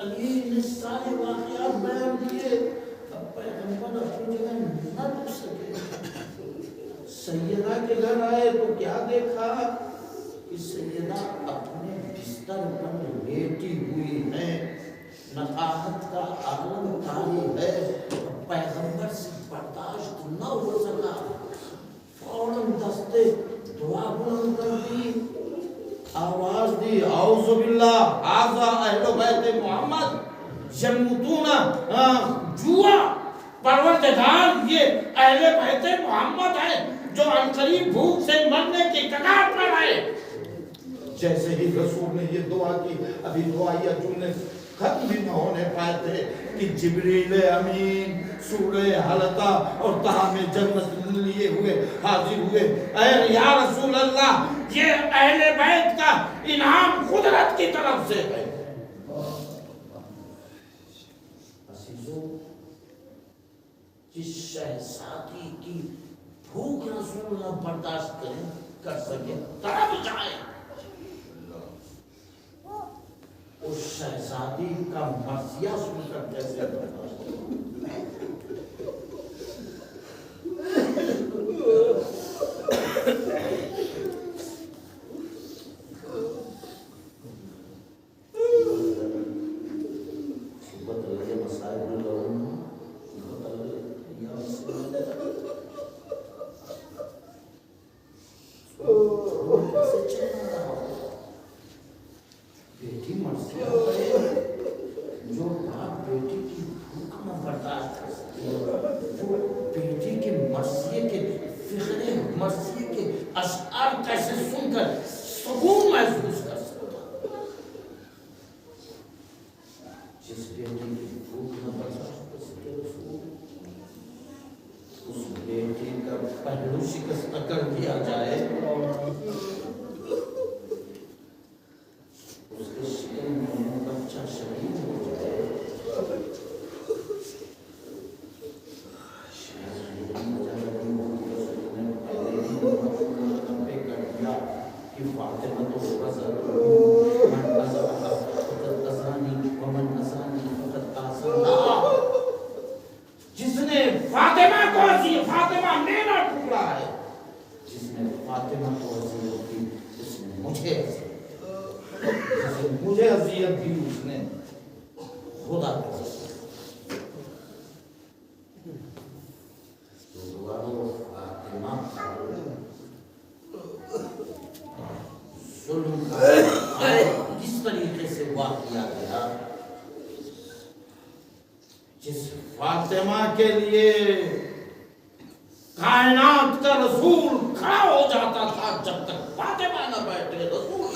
علی نے سارے واقعات بیان کیے، اب پیغمبر اپنی جگہ نہ رک سکے۔ سیدہ کے گھر آئے تو کیا دیکھا کہ سیدہ اپنے بستر پر لیٹی ہوئی ہے، نقاہت کا عالم طاری ہے، پیغمبر سے برداشت نہ ہو سکا، فوراً دستے دعا بلند کر دی، آواز دی، اعوذ باللہ ھذا اہل بیت محمد یموتون جوعا، پروردگار یہ اہل بیت محمد ہے جو عنقریب بھوک سے مرنے کی کگار پر ہے۔ جیسے ہی رسول نے یہ دعا کی، ابھی دعائیہ جملے ختم بھی نہ ہونے پائے تھے کہ جبریل امین سورہ حلقہ اور طعام جنت لیے ہوئے حاضر ہوئے، اے یا رسول اللہ، یہ اہل بیت کا انعام قدرت کی طرف سے ہے۔ عزیزو، جس شہزادی کی بھوک رسول نہ برداشت کر سکے، تڑپ جائے، اس شہزادی کا مرثیہ سن کر کیسے برداشت کرے؟ بیٹی مرثیہ کرے، جو باپ بیٹی کی بھوک نہ برداشت کر سکے، وہ بیٹی کے مرثیے کے فخر مرثیے کے اشعار کیسے سن کر سکون محسوس کر سکتا؟ جس بیٹی کی بھوک نہ برداشت کر سکے رسول، اس بیٹی کا پہلو شکست کر دیا جائے، اس کے شکم میں بچہ شہید ہو جائے، فاطمہ تو جس نے فاطمہ کو عزیز، فاطمہ میرا ٹکڑا ہے، جس نے فاطمہ کو عزیز کی، اس نے مجھے مجھے اذیت دی، اس نے خدا کو فاطمہ ظلم کس طریقے سے واقعہ گیا، جس فاطمہ کے لیے کائنات کا رسول کھڑا ہو جاتا تھا جب تک فاطمہ نہ بیٹھے رسول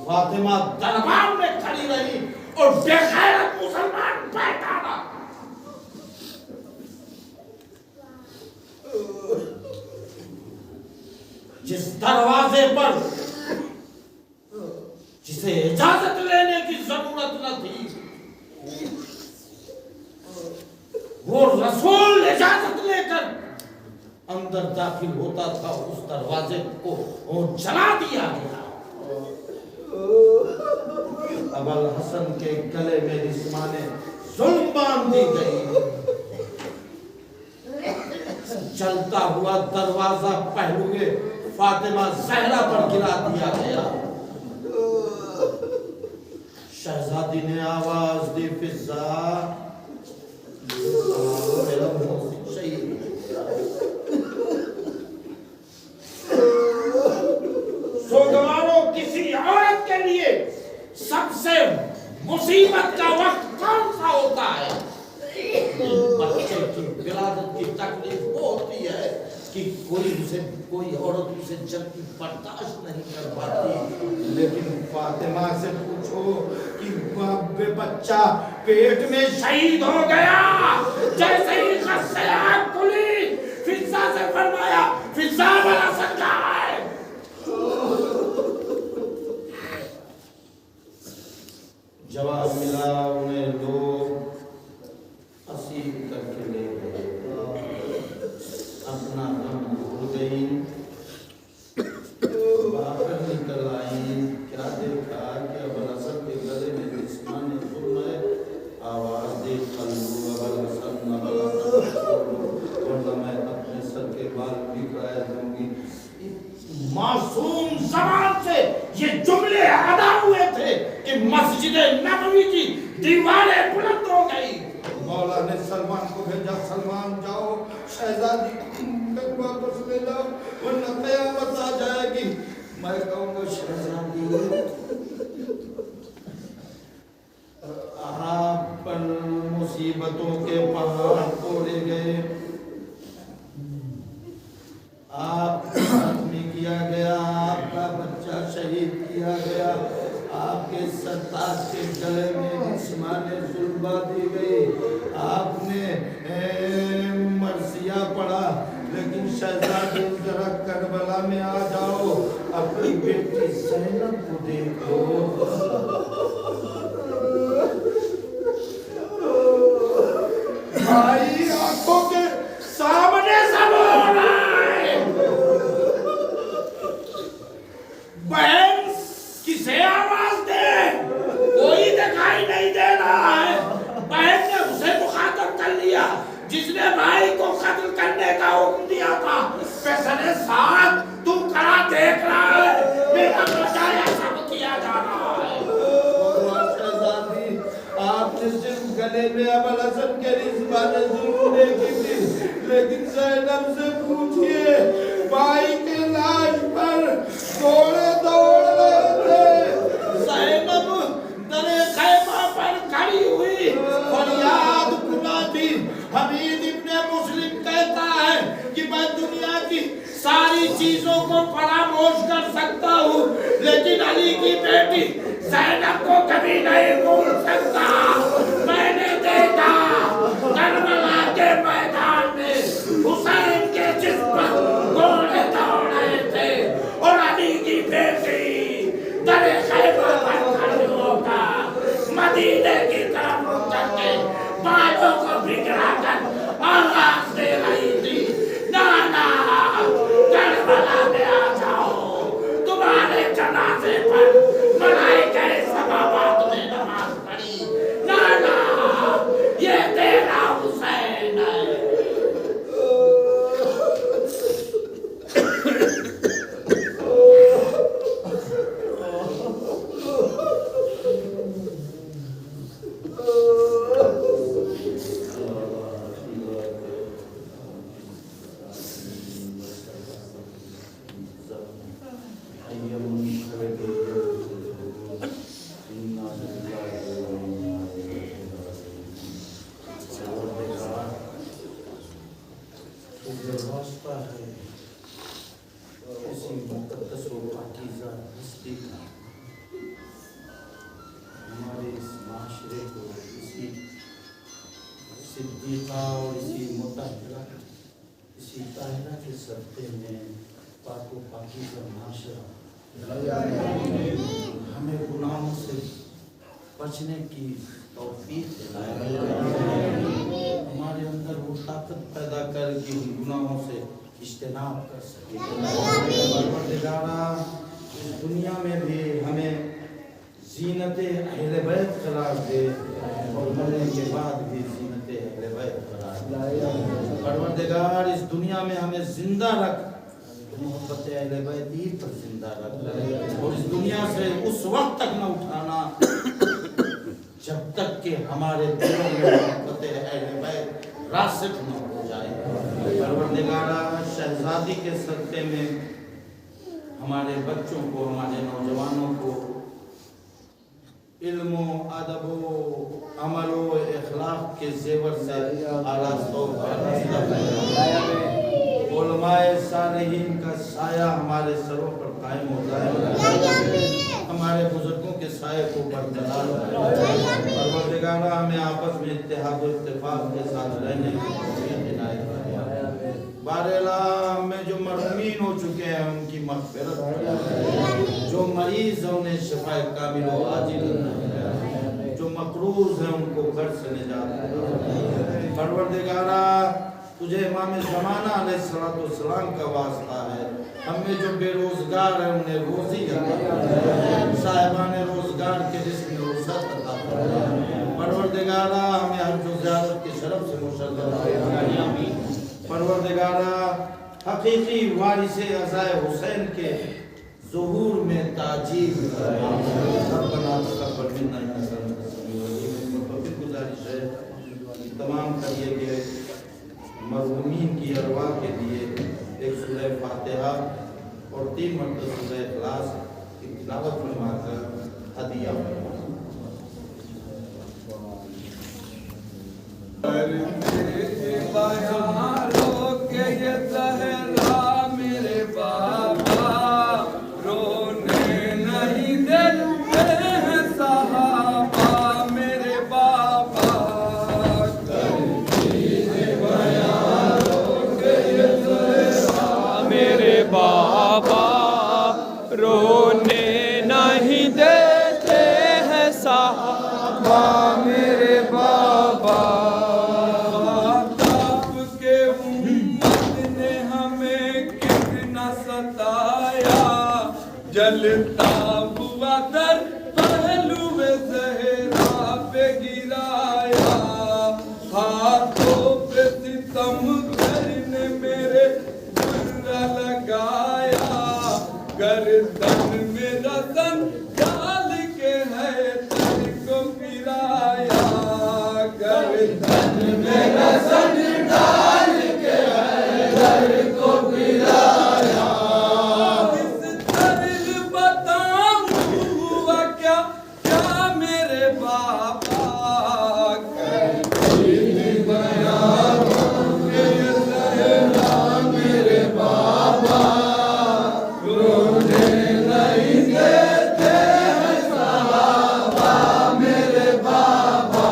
فاطمہ دربار میں کھڑی رہی اور بے غیرت مسلمان بیٹھا رہا. جس دروازے پر جسے اجازت لینے کی ضرورت نہ تھی وہ رسول اجازت لے کر اندر داخل ہوتا تھا, اس دروازے کو جلا دیا گیا. ابوالحسن کے گلے میں رسمانے ظلم باندھ دی گئی. چلتا ہوا دروازہ پہلوئے فاطمہ زہرا پر گرا دیا گیا. شہزادی نے آواز دی فضا میرا محسن شہید. سوگوارو کسی عورت کے لیے سب سے مصیبت کا وقت کون سا ہوتا ہے؟ بچے کی ولادت کی تکلیف وہ ہوتی ہے کہ کوئی عورت اسے جلدی برداشت نہیں کر پاتی. لیکن فاطمہ سے پوچھو کہ بچہ پیٹ میں شہید ہو گیا, جیسے ہی خط سے آگ کھلی فضا سے فرمایا فضا والا سکا ہے. جواب ملا انہیں لوگ اسیر کر کے لے گئے. اپنا غم بھول گئی, باہر نکل آئی. کیا دیکھا کہ ابوالحسن کے گلے میں جسمانی ظلم ہے. آواز دے کھلو ابوالحسن ورنہ میں اپنے سر کے بال بکھرا دوں گی. معصوم زبان سے یہ جملے ادا ہوئے تھے کہ مسجد نبوی کی دیواریں بلند ہو گئی. مولا نے سلمان کو بھیجا, سلمان جاؤ شہزادی کو واپس لے جاؤ ورنہ قیامت آ جائے گی. میں کہوں گا شہزادی آپ پر مصیبتوں کے پہاڑ توڑے گئے, آپ کو زخمی کیا گیا, آپ کا بچہ شہید کیا گیا, آپ کے سرتاج کے گلے میں جسمانی ظلم دی گئی, آپ نے مرثیہ پڑھا. لیکن شہزادی ذرا کربلا میں آ جاؤ, اپنی بیٹی زینب کو دیکھو. بھائی آنکھوں کے سامنے سب ہو رہا ہے. بہن کسے آواز دے, کوئی دکھائی نہیں دے رہا ہے. بہن نے اسے مخاطب کر لیا جس نے بھائی کو قتل کرنے کا حکم دیا تھا. فیصلے ساتھ تو کھڑا دیکھ رہا ہے, میرا بچایا سب کیا جا رہا ہے. شہزادی آپ نے صرف گلے میں ابوالحسن کے رضوانے ظلم دیکھی تھی, لیکن زینب سے پوچھئے بھائی کے لاش پر گھوڑے دوڑ رہے تھے. زینب در خیمہ پر کھڑی ہوئی فریاد کھلاتی. حمید ابن مسلم کہتا ہے کہ میں دنیا کی ساری چیزوں کو فراموش کر سکتا ہوں, لیکن علی کی بیٹی زینب کو کبھی نہیں بھول سکتا. میں نے دیکھا کربلا کے میدان میں حسین کے جسم پر گھوڑے دوڑ رہے تھے اور علی کی بیٹی در خیمہ پر کھڑی ہو کر مدینے کی طرف رخ کر کے بالوں کو بگڑا کر آواز دے رہی تھی, نانا کربلا میں آ جاؤ, تمہارے جنازے پر ملائکہ سماوات نے نماز پڑھی. نانا یہ تیرا حسین ہے. صدیقہ اور اسی مطہرہ اسی طاہرہ کے صدقے میں پاک و پاکیزہ معاشرہ ہمیں گناہوں سے بچنے کی توفیق دلائے، ہمارے اندر وہ طاقت پیدا کر کے ان گناہوں سے اجتناب کر سکے۔ پروردگارا اس دنیا میں بھی ہمیں زینت اہل بیت قرار دے اور مرنے کے بعد بھی زینت اہل بیت قرار دے۔ پروردگار اس دنیا میں ہمیں زندہ رکھ، محبت اہل بیت ہی پر زندہ رکھ، اور اس دنیا سے اس وقت تک نہ اٹھانا جب تک کہ ہمارے دلوں میں محبت اہل بیت راسخ نہ ہو جائے۔ پروردگارا شہزادی کے صدقے میں ہمارے بچوں کو، ہمارے نوجوانوں کو علم و ادب و عمل و اخلاق کے زیور سے آراستہ و پاراستہ فرما، علماء صالحین کا سایہ ہمارے سروں پر قائم ہو جائے، ہمارے بزرگوں کے سائے کو برقرار رکھے۔ پروردگارا ہمیں آپس میں اتحاد و اتفاق کے ساتھ رہنے کی توفیق عنایت فرما۔ باراللہ ہمیں جو مرحومین ہو چکے ہیں ان کی مغفرت فرما، جو مریض ہیں انہیں شفا کامل و عاجل فرما، جو مقروض ہیں ان کو قرض سے نجات فرما۔ پروردگارا تجھے امام زمانہ علیہ السلام کا واسطہ ہے، ہم میں جو بے روزگار ہیں انہیں روزی عطا فرما، صاحبان روزگار کے رزق میں وسعت عطا فرما۔ پروردگارا ہمیں حج و زیارت کے شرف سے مشرف فرما۔ پروردگارا حقیقی وارث عزائے حسین کے ظہور میں تاجیل فرما۔ ربنا تقبل منا انک انت السمیع العلیم۔ گزارش ہے تمام کریے گئے مرحومین کی ارواح کے لیے ایک سورہ فاتحہ اور 3 مرتبہ سورہ اخلاص کی تلاوت فرما کر ہدیہ فرما۔ میرے بابا رونے نہیں دیتے ہیں صحابہ، میرے بابا میرے بابا رونے نہیں دیتے ہیں صحابہ، میرے بابا آپ کے امت نے ہمیں کتنا ستایا، جلتا ہوا در پہلو زہرا پہ گرایا، ہاتھوں پہ ستم کرنے میرے برا لگایا، گردن میں رسن ڈال کے ہے تن کو پھرایا، گردن میں رسن ڈال کے ہے تن کو پھرایا۔ اس طرز بتاؤں ہوا کیا کیا میرے بابا، کرتی بیان کے زہرا میرے بابا رونے نہیں دیتے ہیں صحابہ، میرے بابا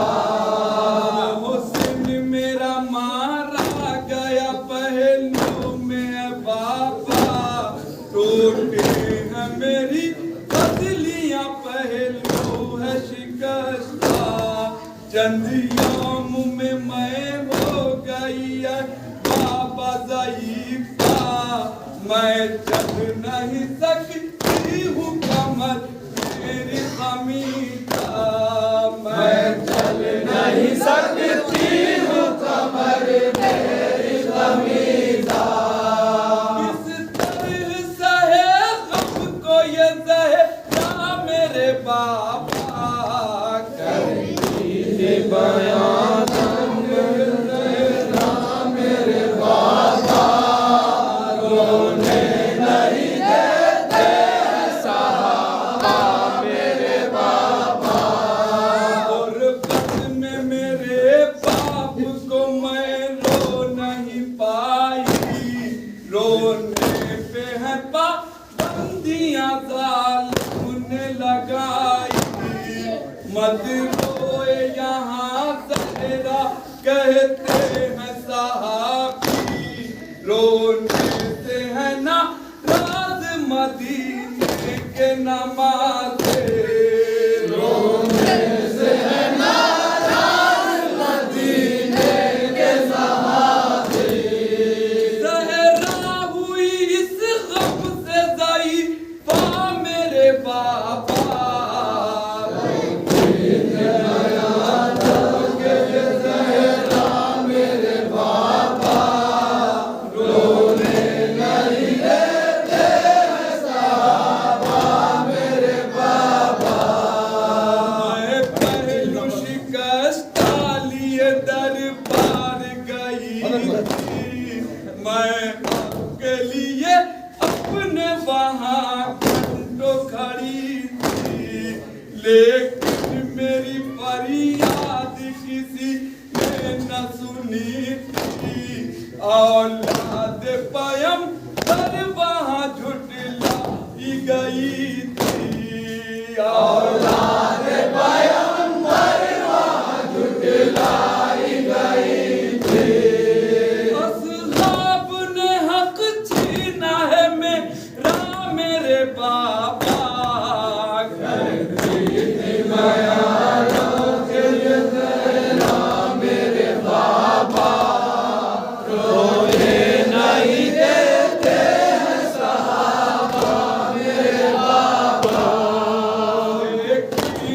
حسن میرا مارا گیا پہلو میں بابا، ٹوٹے ہیں میری پتلیاں پہلو ہے شکستہ، چند یوم میں ہو گئی ہے بابا ضعیفہ، میں چل نہیں سکتی ہوں کمر میری خمیدہ، میں چل نہیں سکتی ہوں کمر میری خمیدہ، کس طرح سہے غم کو یہ زہرا میرے بابا، کرتی ہے بیان کے زہرا میرے بابا رونے نہیں دیتے ہیں صحابہ، میرے بابا غربت میں میرے باپ کو میں رو نہیں پائی، رونے پہ ہے پابندیاں ظالم نے لگائی، مت روئے یہاں دیتے ہیں صحابی رونے سے ہے نا راز مدینے کے نمازے رونے سے ہے نا راز مدینے کے صحابی زہرا ہوئی اس غم سے ضعیفہ میرے بابا میں آپ کے لیے اپنے وہاں گھنٹوں کھڑی تھی لیکن میری فریاد کسی نے نہ سنی تھی اولاد پیغمبر وہاں جھٹلائی گئی تھی اولاد پیغمبر وہاں جھٹلائی گئی تھی بابا میرے بابا رونے نہیں دیتے ہیں صحابہ میرے بابا ایک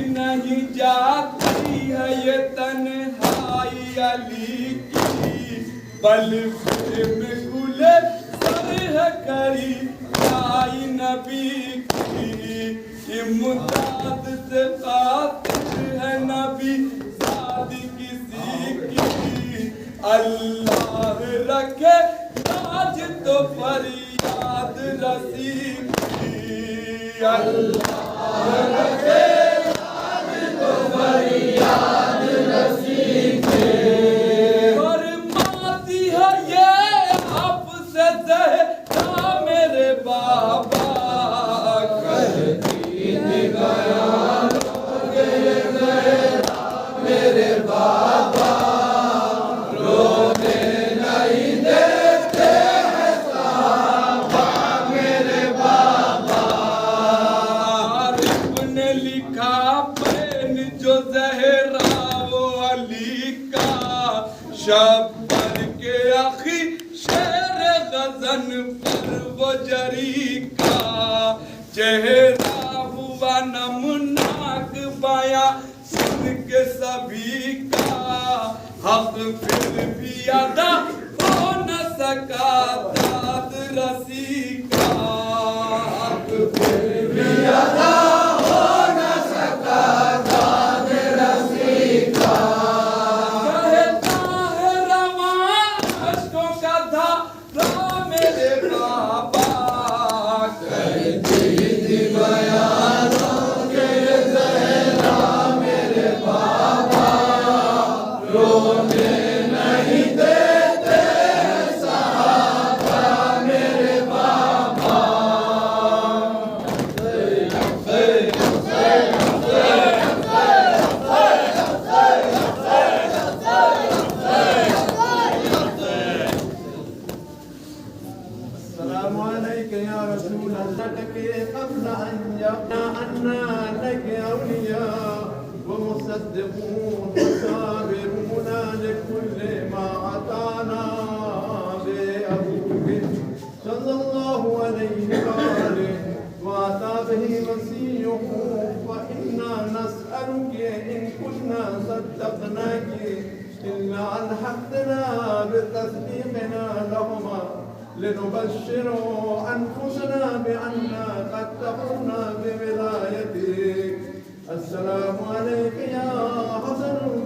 نہیں جاتی ہے یہ تنہائی علی کی بل میں کھلے سر ہے کری آئی نبی کی امداد سے خاطر ہے نبی ذات کسی کی اللہ رکھے لاج تو فریاد رسی کی اللہ رکھے لاج تو فریاد رسی کی فرماتی ہے یہ آپ سے زہرا میرے بابا کرتی نگاہ میرے بابا رونے نہیں دیتے ہیں صحابہ میرے بابا عارف نے لکھا پین جو زہرا وہ علی کا شبر کے آخی شیر غزن پر وہ جری کا چہرہ ہوا نمناک بیاں سن کے سبھی کا حق پھر بھی ادا ہو نہ سکا داد رسی کا حق پھر بھی ادا ہو نہ سکا داد رسی کا کہتا ہے رواں اشکوں کا دھارا میرے بابا کرتی تھی بیانوں کے زہرا میرے بابا رونے نہیں دیتے صحابہ میرے بابا السلام عليك يا رسول الله قبل أن يبنى أنا لك أولياء ومصدقون وصابرون لكل ما أتانا بأبوك صلى الله عليه وآله وأتى به مسيحه فإنا نسألك إن كنا صدقناك إلا ألحقتنا بتصديقنا لهما لنبشر أنفسنا بأننا قد تقونا بولايتك السلام عليك يا حسن